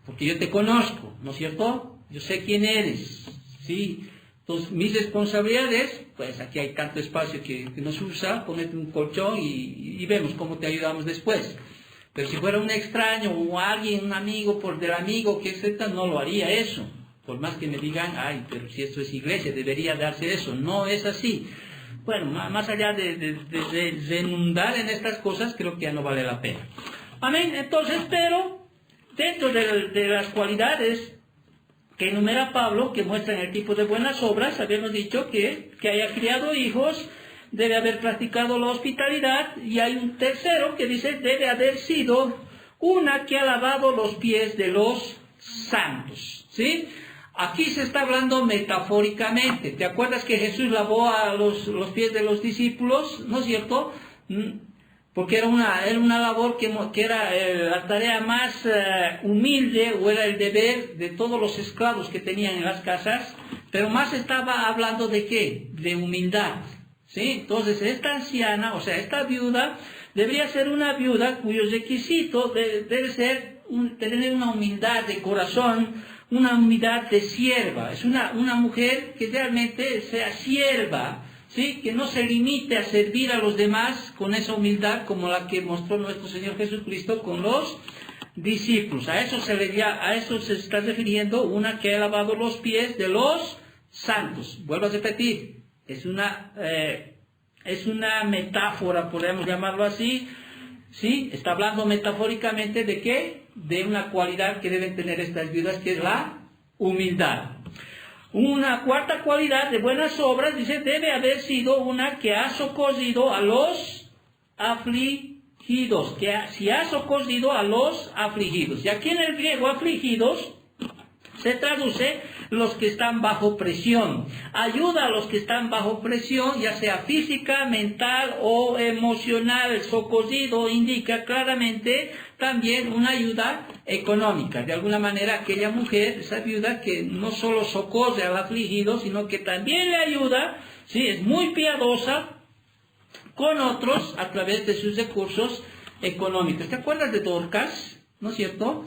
porque yo te conozco, ¿no es cierto? Yo sé quién eres, ¿sí? Entonces, mis responsabilidades, pues aquí hay tanto espacio que nos usa, ponete un colchón y vemos cómo te ayudamos después. Pero si fuera un extraño o alguien, un amigo, del amigo, que etcétera, no lo haría eso. Por más que me digan, ay, pero si esto es iglesia, debería darse eso. No es así. Bueno, más allá de inundar en estas cosas, creo que ya no vale la pena. Amén. Entonces, pero dentro de las cualidades que enumera Pablo, que muestran el tipo de buenas obras, habíamos dicho que haya criado hijos, debe haber practicado la hospitalidad, y hay un tercero que dice, debe haber sido una que ha lavado los pies de los santos, ¿sí? Aquí se está hablando metafóricamente. ¿Te acuerdas que Jesús lavó a los pies de los discípulos? ¿No es cierto? Porque era una labor que era la tarea más humilde, o era el deber de todos los esclavos que tenían en las casas, pero más estaba hablando de ¿qué? De humildad, ¿sí? Entonces esta anciana, o sea, esta viuda, debería ser una viuda cuyo requisito debe ser tener una humildad de corazón, una humildad de sierva. Es una mujer que realmente sea sierva, ¿sí? Que no se limite a servir a los demás con esa humildad como la que mostró nuestro Señor Jesucristo con los discípulos. A eso se está refiriendo una que ha lavado los pies de los santos. Vuelvo a repetir, es una metáfora, podemos llamarlo así, ¿sí? Está hablando metafóricamente de ¿qué? De una cualidad que deben tener estas viudas, que es la humildad. Una cuarta cualidad de buenas obras, dice, debe haber sido una que ha socorrido a los afligidos, si ha socorrido a los afligidos. Y aquí en el griego afligidos se traduce los que están bajo presión. Ayuda a los que están bajo presión, ya sea física, mental o emocional. El socorrido indica claramente también una ayuda económica. De alguna manera aquella mujer, esa viuda, que no solo socorre al afligido, sino que también le ayuda, ¿sí? Es muy piadosa con otros a través de sus recursos económicos. ¿Te acuerdas de Dorcas? ¿No es cierto?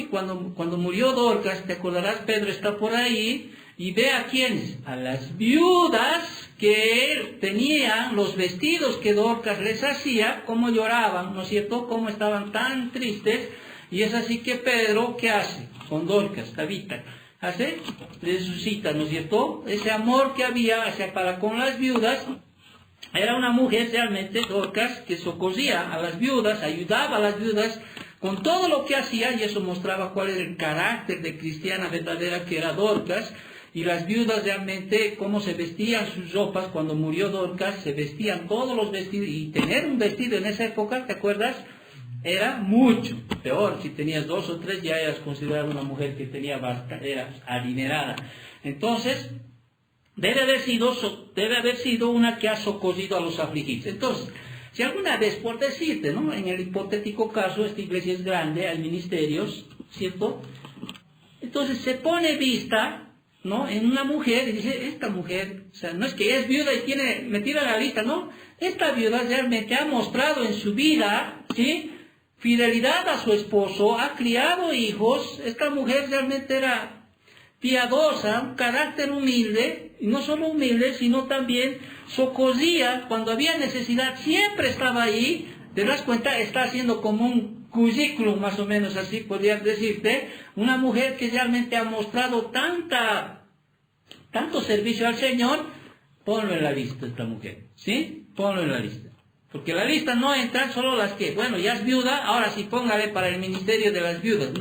Cuando murió Dorcas, te acordarás, Pedro está por ahí y ve a quiénes, a las viudas que tenían los vestidos que Dorcas les hacía, cómo lloraban, ¿no es cierto?, cómo estaban tan tristes. Y es así que Pedro, ¿qué hace con Dorcas, Tabita? Resucita, ¿no es cierto? Ese amor que había para con las viudas. Era una mujer realmente, Dorcas, que socorría a las viudas, ayudaba a las viudas con todo lo que hacía, y eso mostraba cuál era el carácter de cristiana verdadera que era Dorcas. Y las viudas realmente, cómo se vestían sus ropas cuando murió Dorcas, se vestían todos los vestidos, y tener un vestido en esa época, ¿te acuerdas?, era mucho peor. Si tenías 2 o 3 ya eras considerada una mujer que era adinerada. Entonces, debe haber sido una que ha socorrido a los afligidos. Entonces, si alguna vez, por decirte, ¿no?, en el hipotético caso, esta iglesia es grande, hay ministerios, ¿cierto? Entonces se pone vista, ¿no?, en una mujer, y dice, esta mujer, o sea, no es que ella es viuda y tiene metida en la lista, ¿no? Esta viuda realmente ha mostrado en su vida, ¿sí?, fidelidad a su esposo, ha criado hijos. Esta mujer realmente era piadosa, un carácter humilde, y no solo humilde, sino también socorría cuando había necesidad, siempre estaba ahí. Te das cuenta, está haciendo como un currículum, más o menos así podrías decirte, una mujer que realmente ha mostrado tanto servicio al Señor. Ponlo en la lista esta mujer, ¿sí? Ponlo en la lista. Porque la lista no entran solo las que, bueno, ya es viuda, ahora sí póngale para el ministerio de las viudas.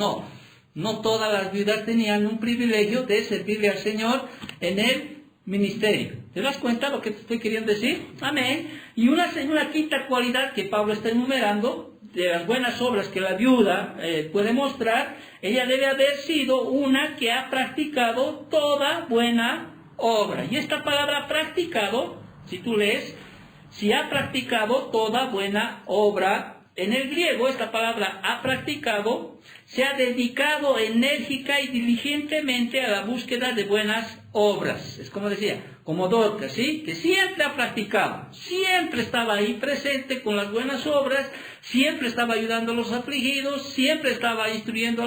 No todas las viudas tenían un privilegio de servirle al Señor en el ministerio. ¿Te das cuenta lo que te estoy queriendo decir? Amén. Y una quinta cualidad que Pablo está enumerando, de las buenas obras que la viuda puede mostrar, ella debe haber sido una que ha practicado toda buena obra. Y esta palabra practicado, si tú lees, si ha practicado toda buena obra, en el griego esta palabra ha practicado, se ha dedicado enérgica y diligentemente a la búsqueda de buenas obras. Es como decía, como Dorcas, ¿sí?, que siempre ha practicado, siempre estaba ahí presente con las buenas obras, siempre estaba ayudando a los afligidos, siempre estaba instruyendo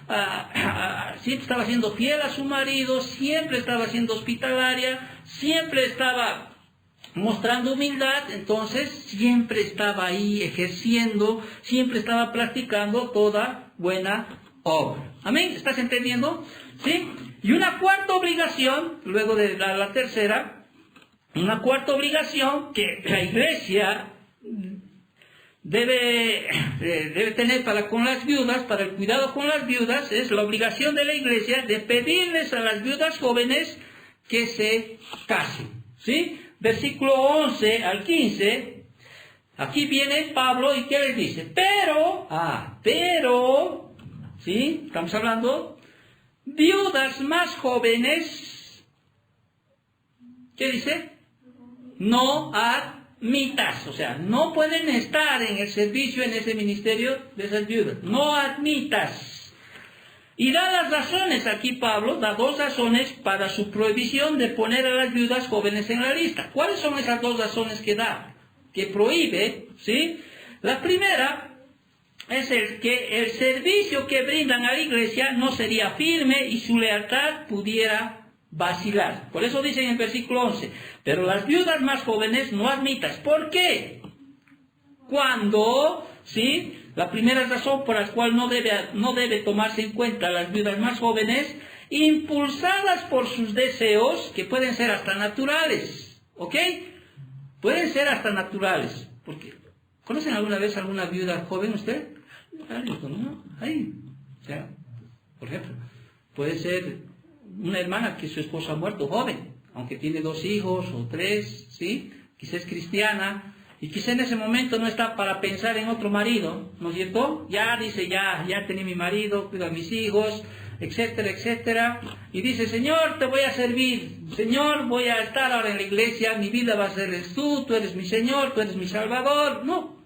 a siempre estaba siendo fiel a su marido, siempre estaba siendo hospitalaria, siempre estaba mostrando humildad. Entonces siempre estaba ahí ejerciendo, siempre estaba practicando toda buena obra. Amén, ¿estás entendiendo? ¿Sí? Y una cuarta obligación, luego de la tercera, una cuarta obligación que la iglesia debe tener con las viudas, para el cuidado con las viudas, es la obligación de la iglesia de pedirles a las viudas jóvenes que se casen. ¿Sí? Versículo 11 al 15, aquí viene Pablo y ¿qué les dice? Pero, ¿sí? Estamos hablando, viudas más jóvenes, ¿qué dice? No admitas, o sea, no pueden estar en el servicio, en ese ministerio de esas viudas, no admitas. Y da las razones, aquí Pablo da dos razones para su prohibición de poner a las viudas jóvenes en la lista. ¿Cuáles son esas dos razones que da? Que prohíbe, ¿sí? La primera es que el servicio que brindan a la iglesia no sería firme y su lealtad pudiera vacilar. Por eso dice en el versículo 11, pero las viudas más jóvenes no admitas. ¿Por qué? Cuando, ¿sí? La primera razón por la cual no debe tomarse en cuenta a las viudas más jóvenes, impulsadas por sus deseos, que pueden ser hasta naturales, ¿ok? Pueden ser hasta naturales. Porque, ¿conocen alguna vez alguna viuda joven usted? ¿No? Ahí. O sea, por ejemplo, puede ser una hermana que su esposo ha muerto joven, aunque tiene 2 hijos o 3, ¿sí? Quizás es cristiana. Y quizá en ese momento no está para pensar en otro marido, ¿no es cierto? Ya dice, ya tenía mi marido, cuido a mis hijos, etcétera, etcétera. Y dice, Señor, te voy a servir. Señor, voy a estar ahora en la iglesia, mi vida va a ser tú eres mi Señor, tú eres mi Salvador. No.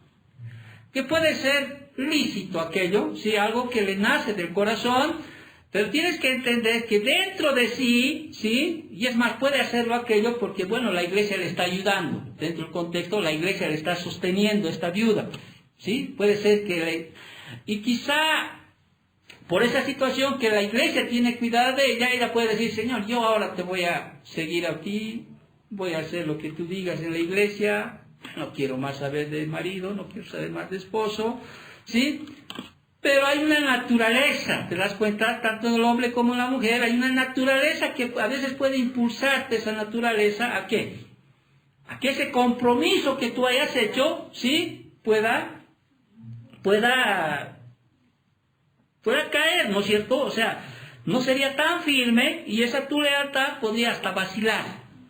Que puede ser lícito aquello, ¿sí? Algo que le nace del corazón. Pero tienes que entender que dentro de sí, ¿sí? Y es más, puede hacerlo aquello porque, bueno, la iglesia le está ayudando. Dentro del contexto, la iglesia le está sosteniendo a esta viuda, ¿sí? Puede ser que... Y quizá, por esa situación que la iglesia tiene cuidado de ella puede decir, Señor, yo ahora te voy a seguir a ti, voy a hacer lo que tú digas en la iglesia, no quiero más saber del marido, no quiero saber más de esposo, ¿sí? Pero hay una naturaleza, te das cuenta, tanto en el hombre como en la mujer, hay una naturaleza que a veces puede impulsarte, esa naturaleza, ¿a qué? A que ese compromiso que tú hayas hecho, ¿sí? Pueda caer, ¿no es cierto? O sea, no sería tan firme y esa tu lealtad podría hasta vacilar.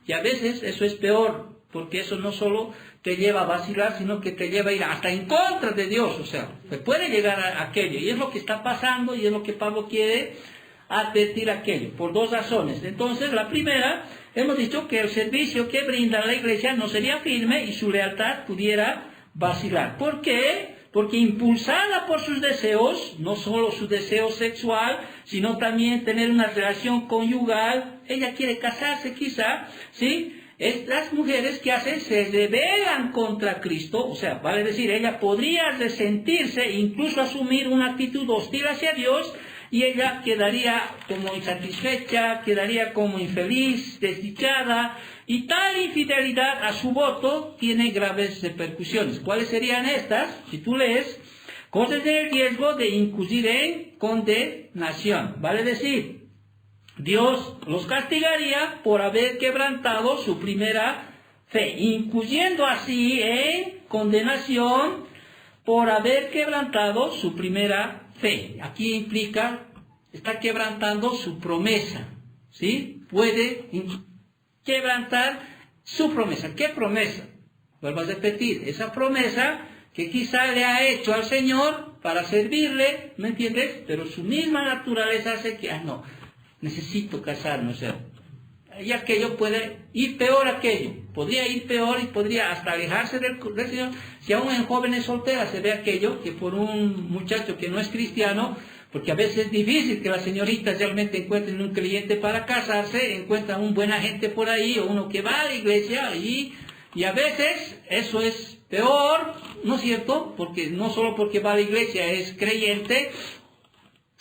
Y a veces eso es peor, porque eso no solo te lleva a vacilar, sino que te lleva a ir hasta en contra de Dios, o sea, se puede llegar a aquello, y es lo que está pasando, y es lo que Pablo quiere advertir aquello, por 2 razones. Entonces, la primera, hemos dicho que el servicio que brinda la iglesia no sería firme, y su lealtad pudiera vacilar. ¿Por qué? Porque impulsada por sus deseos, no solo su deseo sexual, sino también tener una relación conyugal, ella quiere casarse quizá, ¿sí? Las mujeres que hacen se rebelan contra Cristo, o sea, vale decir, ella podría resentirse, incluso asumir una actitud hostil hacia Dios, y ella quedaría como insatisfecha, quedaría como infeliz, desdichada, y tal infidelidad a su voto tiene graves repercusiones. ¿Cuáles serían estas? Si tú lees, corren el riesgo de incurrir en condenación, vale decir, Dios los castigaría por haber quebrantado su primera fe, incluyendo así en condenación por haber quebrantado su primera fe. Aquí implica, está quebrantando su promesa, ¿sí? Puede quebrantar su promesa. ¿Qué promesa? Vuelvo a repetir, esa promesa que quizá le ha hecho al Señor para servirle, ¿me entiendes? Pero su misma naturaleza hace que, no, necesito casarme, o sea, y aquello puede ir peor aquello, podría ir peor y podría hasta alejarse del Señor. Si aún en jóvenes solteras se ve aquello, que por un muchacho que no es cristiano, porque a veces es difícil que las señoritas realmente encuentren un creyente para casarse, encuentran un buen agente por ahí, o uno que va a la iglesia, y a veces eso es peor, ¿no es cierto? Porque no solo porque va a la iglesia es creyente.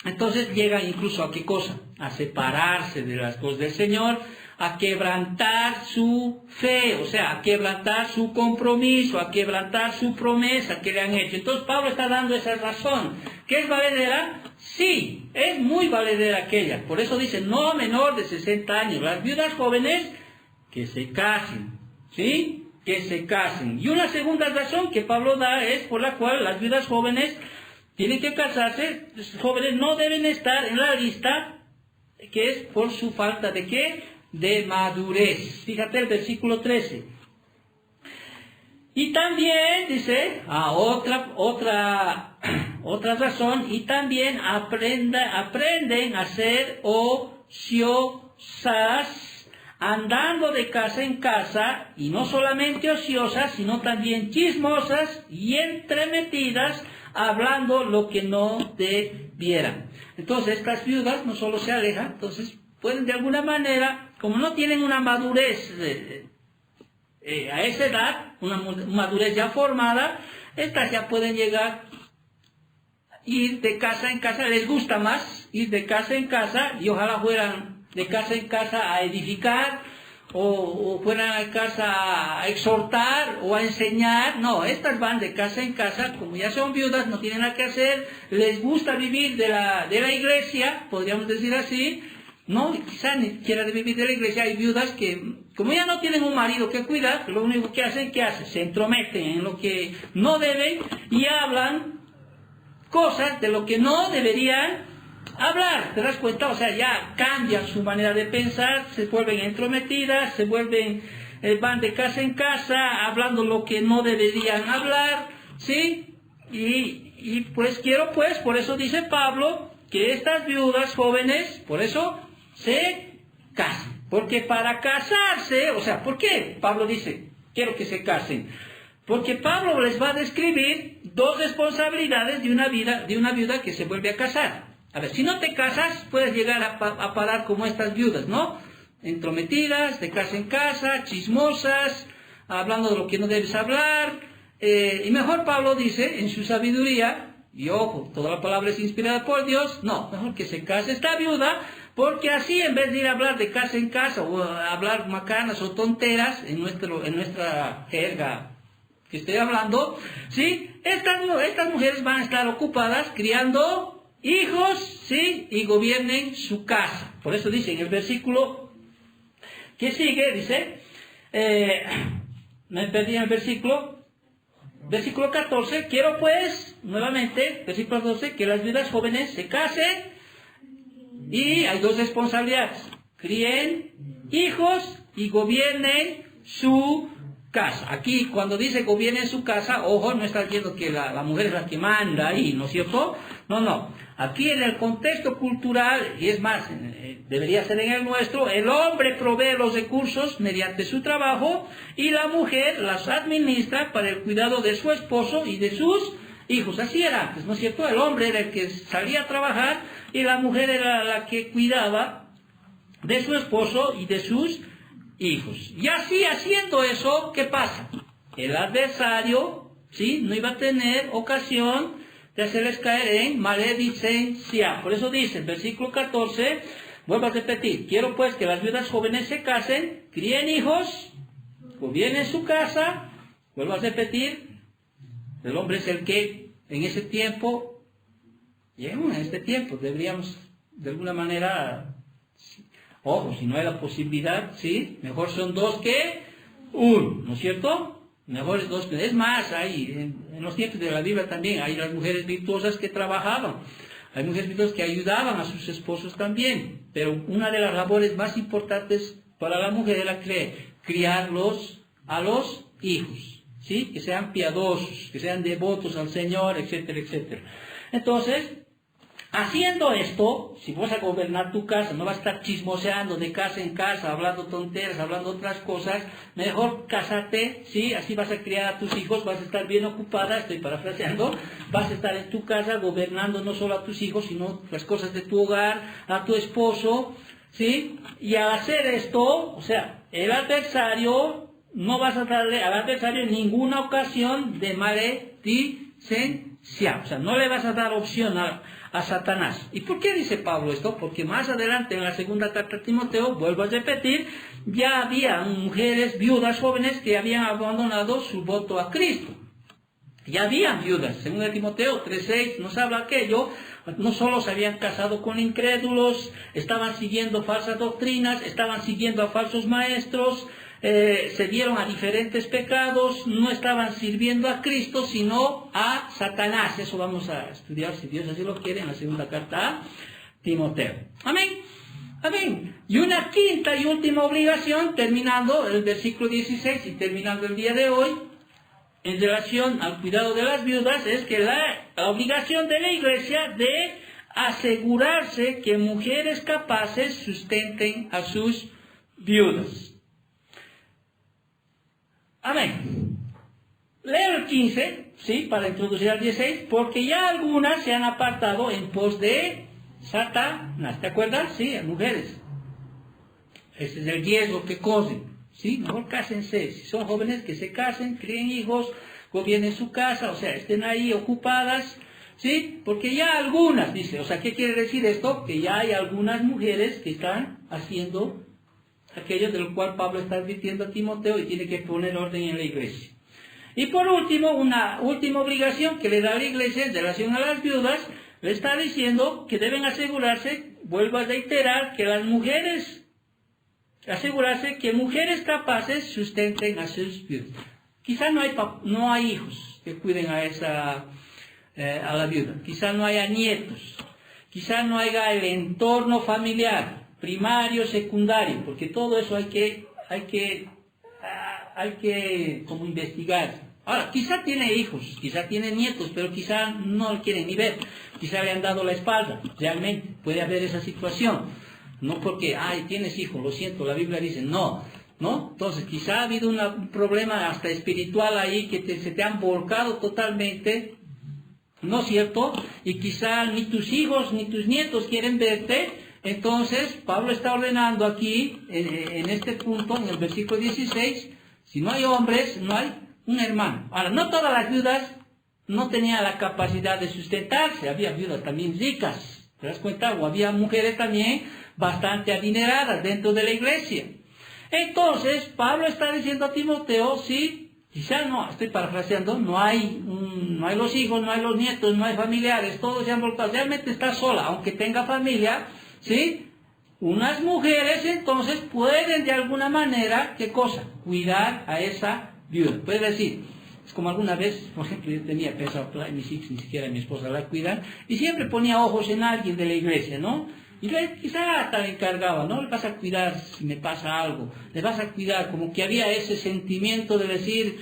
Entonces llega incluso a qué cosa, a separarse de las cosas del Señor, a quebrantar su fe, o sea, a quebrantar su compromiso, a quebrantar su promesa que le han hecho. Entonces Pablo está dando esa razón. ¿Qué es valedera? Sí, es muy valedera aquella. Por eso dice, no menor de 60 años. Las viudas jóvenes que se casen, ¿sí? que se casen. Y una segunda razón que Pablo da es por la cual las viudas jóvenes tienen que casarse. Los jóvenes no deben estar en la lista, que es por su falta de ¿qué? De madurez. Fíjate el versículo 13. Y también dice, otra razón, y también aprenden a ser ociosas, andando de casa en casa, y no solamente ociosas, sino también chismosas y entremetidas, hablando lo que no debieran. Entonces estas viudas no solo se alejan, entonces pueden de alguna manera, como no tienen una madurez a esa edad, una madurez ya formada, estas ya pueden llegar, ir de casa en casa. Les gusta más ir de casa en casa, y ojalá fueran de casa en casa a edificar, o fueran a casa a exhortar o a enseñar. No, estas van de casa en casa, como ya son viudas, no tienen nada que hacer, les gusta vivir de la iglesia, podríamos decir así. No, quizá ni siquiera de vivir de la iglesia. Hay viudas que, como ya no tienen un marido que cuidar, lo único que hacen, se entrometen en lo que no deben y hablan cosas de lo que no deberían hablar. ¿Te das cuenta? O sea, ya cambian su manera de pensar, se vuelven entrometidas, van de casa en casa, hablando lo que no deberían hablar, ¿sí? Y por eso dice Pablo, que estas viudas jóvenes, por eso, se casen. Porque para casarse, o sea, ¿por qué Pablo dice, quiero que se casen? Porque Pablo les va a describir dos responsabilidades de una viuda que se vuelve a casar. A ver, si no te casas, puedes llegar a parar como estas viudas, ¿no? Entrometidas, de casa en casa, chismosas, hablando de lo que no debes hablar. Y mejor Pablo dice, en su sabiduría, y ojo, toda la palabra es inspirada por Dios, no, mejor que se case esta viuda, porque así en vez de ir a hablar de casa en casa, o a hablar macanas o tonteras, en nuestra jerga que estoy hablando, ¿sí? Estas mujeres van a estar ocupadas criando hijos, ¿sí? Y gobiernen su casa. Por eso dice en el versículo que sigue, dice, me perdí en el versículo 14, quiero pues, nuevamente, versículo 12, que las viudas jóvenes se casen, y hay dos responsabilidades: críen hijos y gobiernen su casa. Aquí, cuando dice gobiernen su casa, ojo, no está diciendo que la mujer es la que manda ahí, ¿no es cierto? No. Aquí en el contexto cultural, y es más, debería ser en el nuestro, el hombre provee los recursos mediante su trabajo, y la mujer las administra para el cuidado de su esposo y de sus hijos. Así era antes, ¿no es cierto? El hombre era el que salía a trabajar, y la mujer era la que cuidaba de su esposo y de sus hijos. Y así, haciendo eso, ¿qué pasa? El adversario, ¿sí?, no iba a tener ocasión de hacerles caer en maledicencia. Por eso dice, versículo 14, vuelvo a repetir, quiero pues que las viudas jóvenes se casen, críen hijos, gobiernen su casa. Vuelvo a repetir, el hombre es el que en ese tiempo, y en este tiempo deberíamos de alguna manera, ojo, si no hay la posibilidad, ¿sí?, mejor son dos que uno, ¿no es cierto? Mejor es dos que... Es más, hay en los tiempos de la Biblia también hay las mujeres virtuosas que trabajaban, hay mujeres virtuosas que ayudaban a sus esposos también, pero una de las labores más importantes para la mujer era criarlos a los hijos, ¿sí?, que sean piadosos, que sean devotos al Señor, etcétera, etcétera. Entonces, haciendo esto, si vas a gobernar tu casa, no vas a estar chismoseando de casa en casa, hablando tonteras, hablando otras cosas, mejor cásate, ¿sí? Así vas a criar a tus hijos, vas a estar bien ocupada, estoy parafraseando, vas a estar en tu casa gobernando no solo a tus hijos, sino las cosas de tu hogar, a tu esposo, ¿sí? Y al hacer esto, o sea, el adversario, no vas a darle al adversario ninguna ocasión de maledicencia, o sea, no le vas a dar opción a Satanás. ¿Y por qué dice Pablo esto? Porque más adelante en la segunda carta a Timoteo, vuelvo a repetir, ya había mujeres, viudas jóvenes que habían abandonado su voto a Cristo. Ya habían viudas. Según Timoteo 3:6 nos habla aquello, no solo se habían casado con incrédulos, estaban siguiendo falsas doctrinas, estaban siguiendo a falsos maestros, se dieron a diferentes pecados, no estaban sirviendo a Cristo, sino a Satanás. Eso vamos a estudiar, si Dios así lo quiere, en la segunda carta a Timoteo. Amén. Amén. Y una quinta y última obligación, terminando el versículo 16 y terminando el día de hoy, en relación al cuidado de las viudas, es que la obligación de la iglesia de asegurarse que mujeres capaces sustenten a sus viudas. Amén. Leo el 15, ¿sí? Para introducir al 16, porque ya algunas se han apartado en pos de Satanás. ¿Te acuerdas? Sí, mujeres. Ese es el riesgo que corren. ¿Sí? Mejor cásense. Si son jóvenes, que se casen, críen hijos, gobiernen su casa, o sea, estén ahí ocupadas. ¿Sí? Porque ya algunas, dice. O sea, ¿qué quiere decir esto? Que ya hay algunas mujeres que están haciendo aquello de lo cual Pablo está advirtiendo a Timoteo y tiene que poner orden en la iglesia. Y por último, una última obligación que le da a la iglesia en relación a las viudas, le está diciendo que deben asegurarse, vuelvo a reiterar, que las mujeres, asegurarse que mujeres capaces sustenten a sus viudas. Quizá no hay hijos que cuiden a la viuda, quizá no haya nietos, quizá no haya el entorno familiar, primario, secundario, porque todo eso hay que como investigar. Ahora, quizá tiene hijos, quizá tiene nietos, pero quizá no lo quieren ni ver, quizá le han dado la espalda, realmente puede haber esa situación, no porque, tienes hijos, lo siento, la Biblia dice, no, entonces quizá ha habido un problema hasta espiritual ahí, que se te han volcado totalmente, ¿no es cierto? Y quizá ni tus hijos ni tus nietos quieren verte. Entonces, Pablo está ordenando aquí, en este punto, en el versículo 16, si no hay hombres, no hay un hermano. Ahora, no todas las viudas no tenían la capacidad de sustentarse, había viudas también ricas, ¿te das cuenta? O había mujeres también bastante adineradas dentro de la iglesia. Entonces, Pablo está diciendo a Timoteo, sí, quizá no, estoy parafraseando, no hay los hijos, no hay los nietos, no hay familiares, todos se han volcado, realmente está sola, aunque tenga familia, ¿sí? Unas mujeres entonces pueden de alguna manera, ¿qué cosa? Cuidar a esa viuda. Puede decir, es como alguna vez, por ejemplo, yo tenía pensado, mis hijos, ni siquiera mi esposa la cuidan, y siempre ponía ojos en alguien de la iglesia, ¿no? Y quizá hasta le encargaba, ¿no? Le vas a cuidar si me pasa algo, le vas a cuidar, como que había ese sentimiento de decir,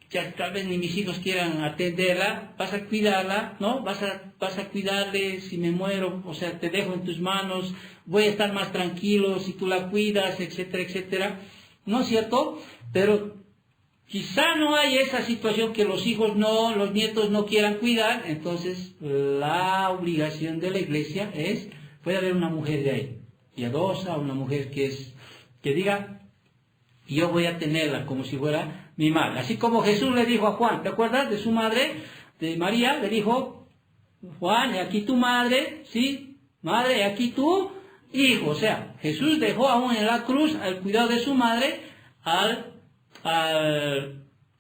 ya tal vez ni mis hijos quieran atenderla, vas a cuidarla, ¿no? Vas a cuidarle si me muero, o sea, te dejo en tus manos, voy a estar más tranquilo si tú la cuidas, etcétera, etcétera. ¿No es cierto? Pero quizá no hay esa situación que los hijos los nietos no quieran cuidar, entonces la obligación de la iglesia puede haber una mujer de ahí, piadosa, una mujer que diga, yo voy a tenerla como si fuera mi madre. Así como Jesús le dijo a Juan, ¿te acuerdas de su madre, de María? Le dijo, Juan, he aquí tu madre, ¿sí? Madre, he aquí tu hijo. O sea, Jesús dejó aún en la cruz al cuidado de su madre al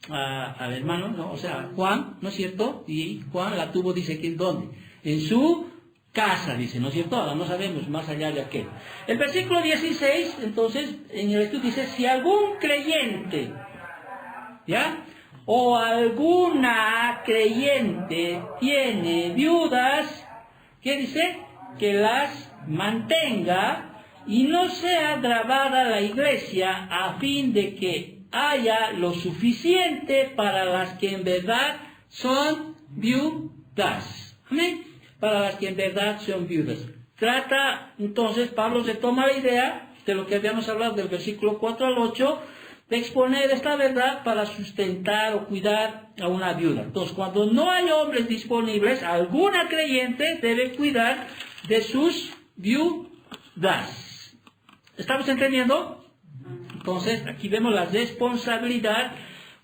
hermano, ¿no? O sea, Juan, ¿no es cierto? Y Juan la tuvo, dice que ¿en dónde? En su casa, dice, ¿no es cierto? Ahora no sabemos más allá de aquel. El versículo 16, entonces, en el estudio dice, si algún creyente, ¿ya? O alguna creyente tiene viudas, ¿qué dice? Que las mantenga y no sea grabada la iglesia a fin de que haya lo suficiente para las que en verdad son viudas. Amén. Para las que en verdad son viudas. Trata, entonces, Pablo se toma la idea de lo que habíamos hablado del versículo 4 al 8, de exponer esta verdad para sustentar o cuidar a una viuda. Entonces, cuando no hay hombres disponibles, alguna creyente debe cuidar de sus viudas. ¿Estamos entendiendo? Entonces, aquí vemos la responsabilidad.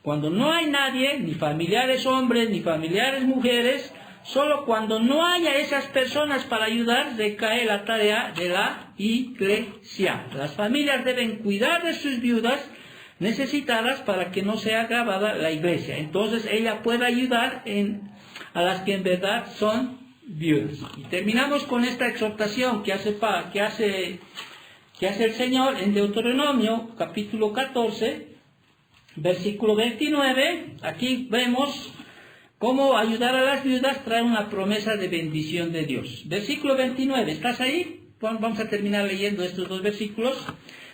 Cuando no hay nadie, ni familiares hombres, ni familiares mujeres, solo cuando no haya esas personas para ayudar, recae la tarea de la iglesia. Las familias deben cuidar de sus viudas necesitadas para que no sea agravada la iglesia. Entonces ella puede ayudar a las que en verdad son viudas. Y terminamos con esta exhortación que hace ¿Qué hace el Señor? En Deuteronomio, capítulo 14, versículo 29, aquí vemos cómo ayudar a las viudas trae una promesa de bendición de Dios. Versículo 29, ¿estás ahí? Vamos a terminar leyendo estos dos versículos.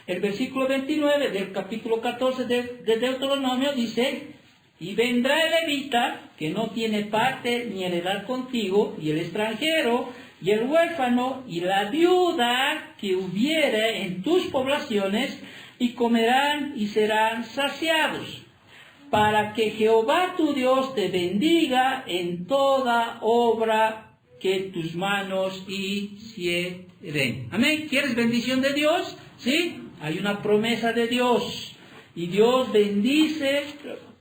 El versículo 29 del capítulo 14 de Deuteronomio dice: y vendrá el levita, que no tiene parte ni heredad contigo, y el extranjero, y el huérfano, y la viuda que hubiere en tus poblaciones, y comerán y serán saciados, para que Jehová tu Dios te bendiga en toda obra que tus manos hicieren. Amén. ¿Quieres bendición de Dios? ¿Sí? Hay una promesa de Dios, y Dios bendice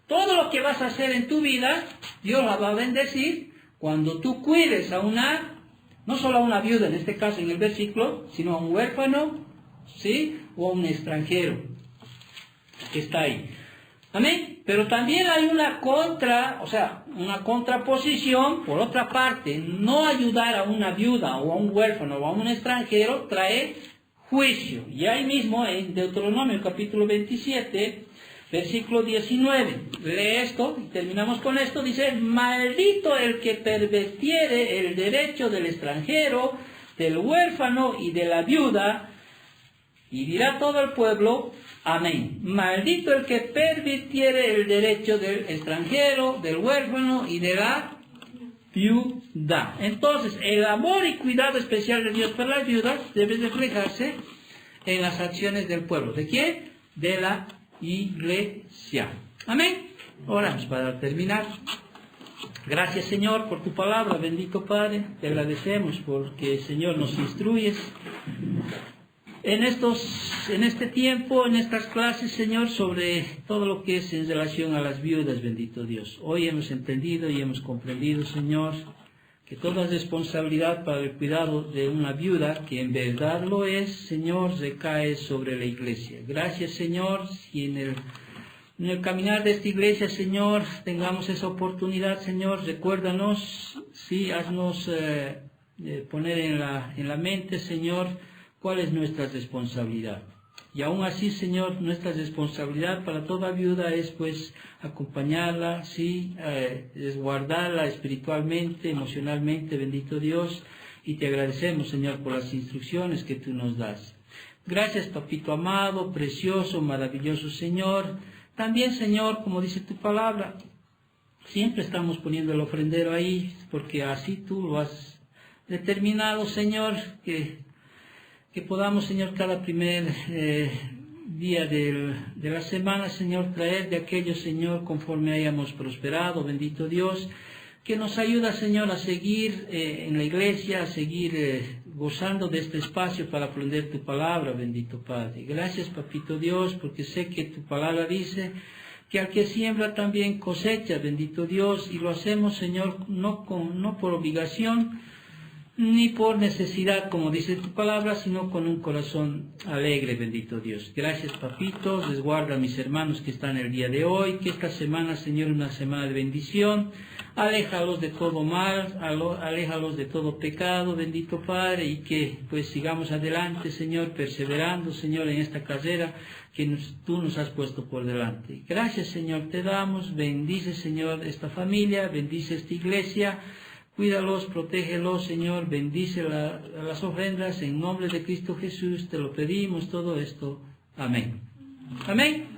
todo lo que vas a hacer en tu vida. Dios la va a bendecir cuando tú cuides a no solo a una viuda en este caso en el versículo, sino a un huérfano, ¿sí? O a un extranjero que está ahí. Amén. Pero también hay una contraposición. Por otra parte, no ayudar a una viuda o a un huérfano o a un extranjero trae juicio. Y ahí mismo en Deuteronomio capítulo 27, versículo 19, lee esto y terminamos con esto. Dice: maldito el que pervirtiere el derecho del extranjero, del huérfano y de la viuda. Y dirá todo el pueblo: amén. Maldito el que pervirtiere el derecho del extranjero, del huérfano y de la viuda. Entonces, el amor y cuidado especial de Dios para las viudas debe reflejarse en las acciones del pueblo. ¿De quién? De la iglesia. Amén. Oramos para terminar. Gracias, Señor, por tu palabra, bendito Padre. Te agradecemos porque, Señor, nos instruyes en este tiempo, en estas clases, Señor, sobre todo lo que es en relación a las viudas, bendito Dios. Hoy hemos entendido y hemos comprendido, Señor, que toda responsabilidad para el cuidado de una viuda, que en verdad lo es, Señor, recae sobre la iglesia. Gracias, Señor, si en el caminar de esta iglesia, Señor, tengamos esa oportunidad, Señor, recuérdanos, sí, haznos poner en la mente, Señor, cuál es nuestra responsabilidad. Y aún así, Señor, nuestra responsabilidad para toda viuda es, pues, acompañarla, sí, resguardarla espiritualmente, emocionalmente, bendito Dios, y te agradecemos, Señor, por las instrucciones que tú nos das. Gracias, papito amado, precioso, maravilloso Señor. También, Señor, como dice tu palabra, siempre estamos poniendo el ofrendero ahí, porque así tú lo has determinado, Señor, que podamos, Señor, cada primer día de la semana, Señor, traer de aquello, Señor, conforme hayamos prosperado, bendito Dios, que nos ayuda, Señor, a seguir en la iglesia, a seguir gozando de este espacio para aprender tu palabra, bendito Padre. Gracias, papito Dios, porque sé que tu palabra dice que al que siembra también cosecha, bendito Dios, y lo hacemos, Señor, no por obligación, ni por necesidad, como dice tu palabra, sino con un corazón alegre, bendito Dios. Gracias, papito. Resguarda a mis hermanos que están el día de hoy, que esta semana, Señor, una semana de bendición. Aléjalos de todo mal, aléjalos de todo pecado, bendito Padre, y que pues sigamos adelante, Señor, perseverando, Señor, en esta carrera que tú nos has puesto por delante. Gracias, Señor, te damos. Bendice, Señor, esta familia, bendice esta iglesia. Cuídalos, protégelos, Señor, bendice las ofrendas, en nombre de Cristo Jesús, te lo pedimos todo esto. Amén. Amén.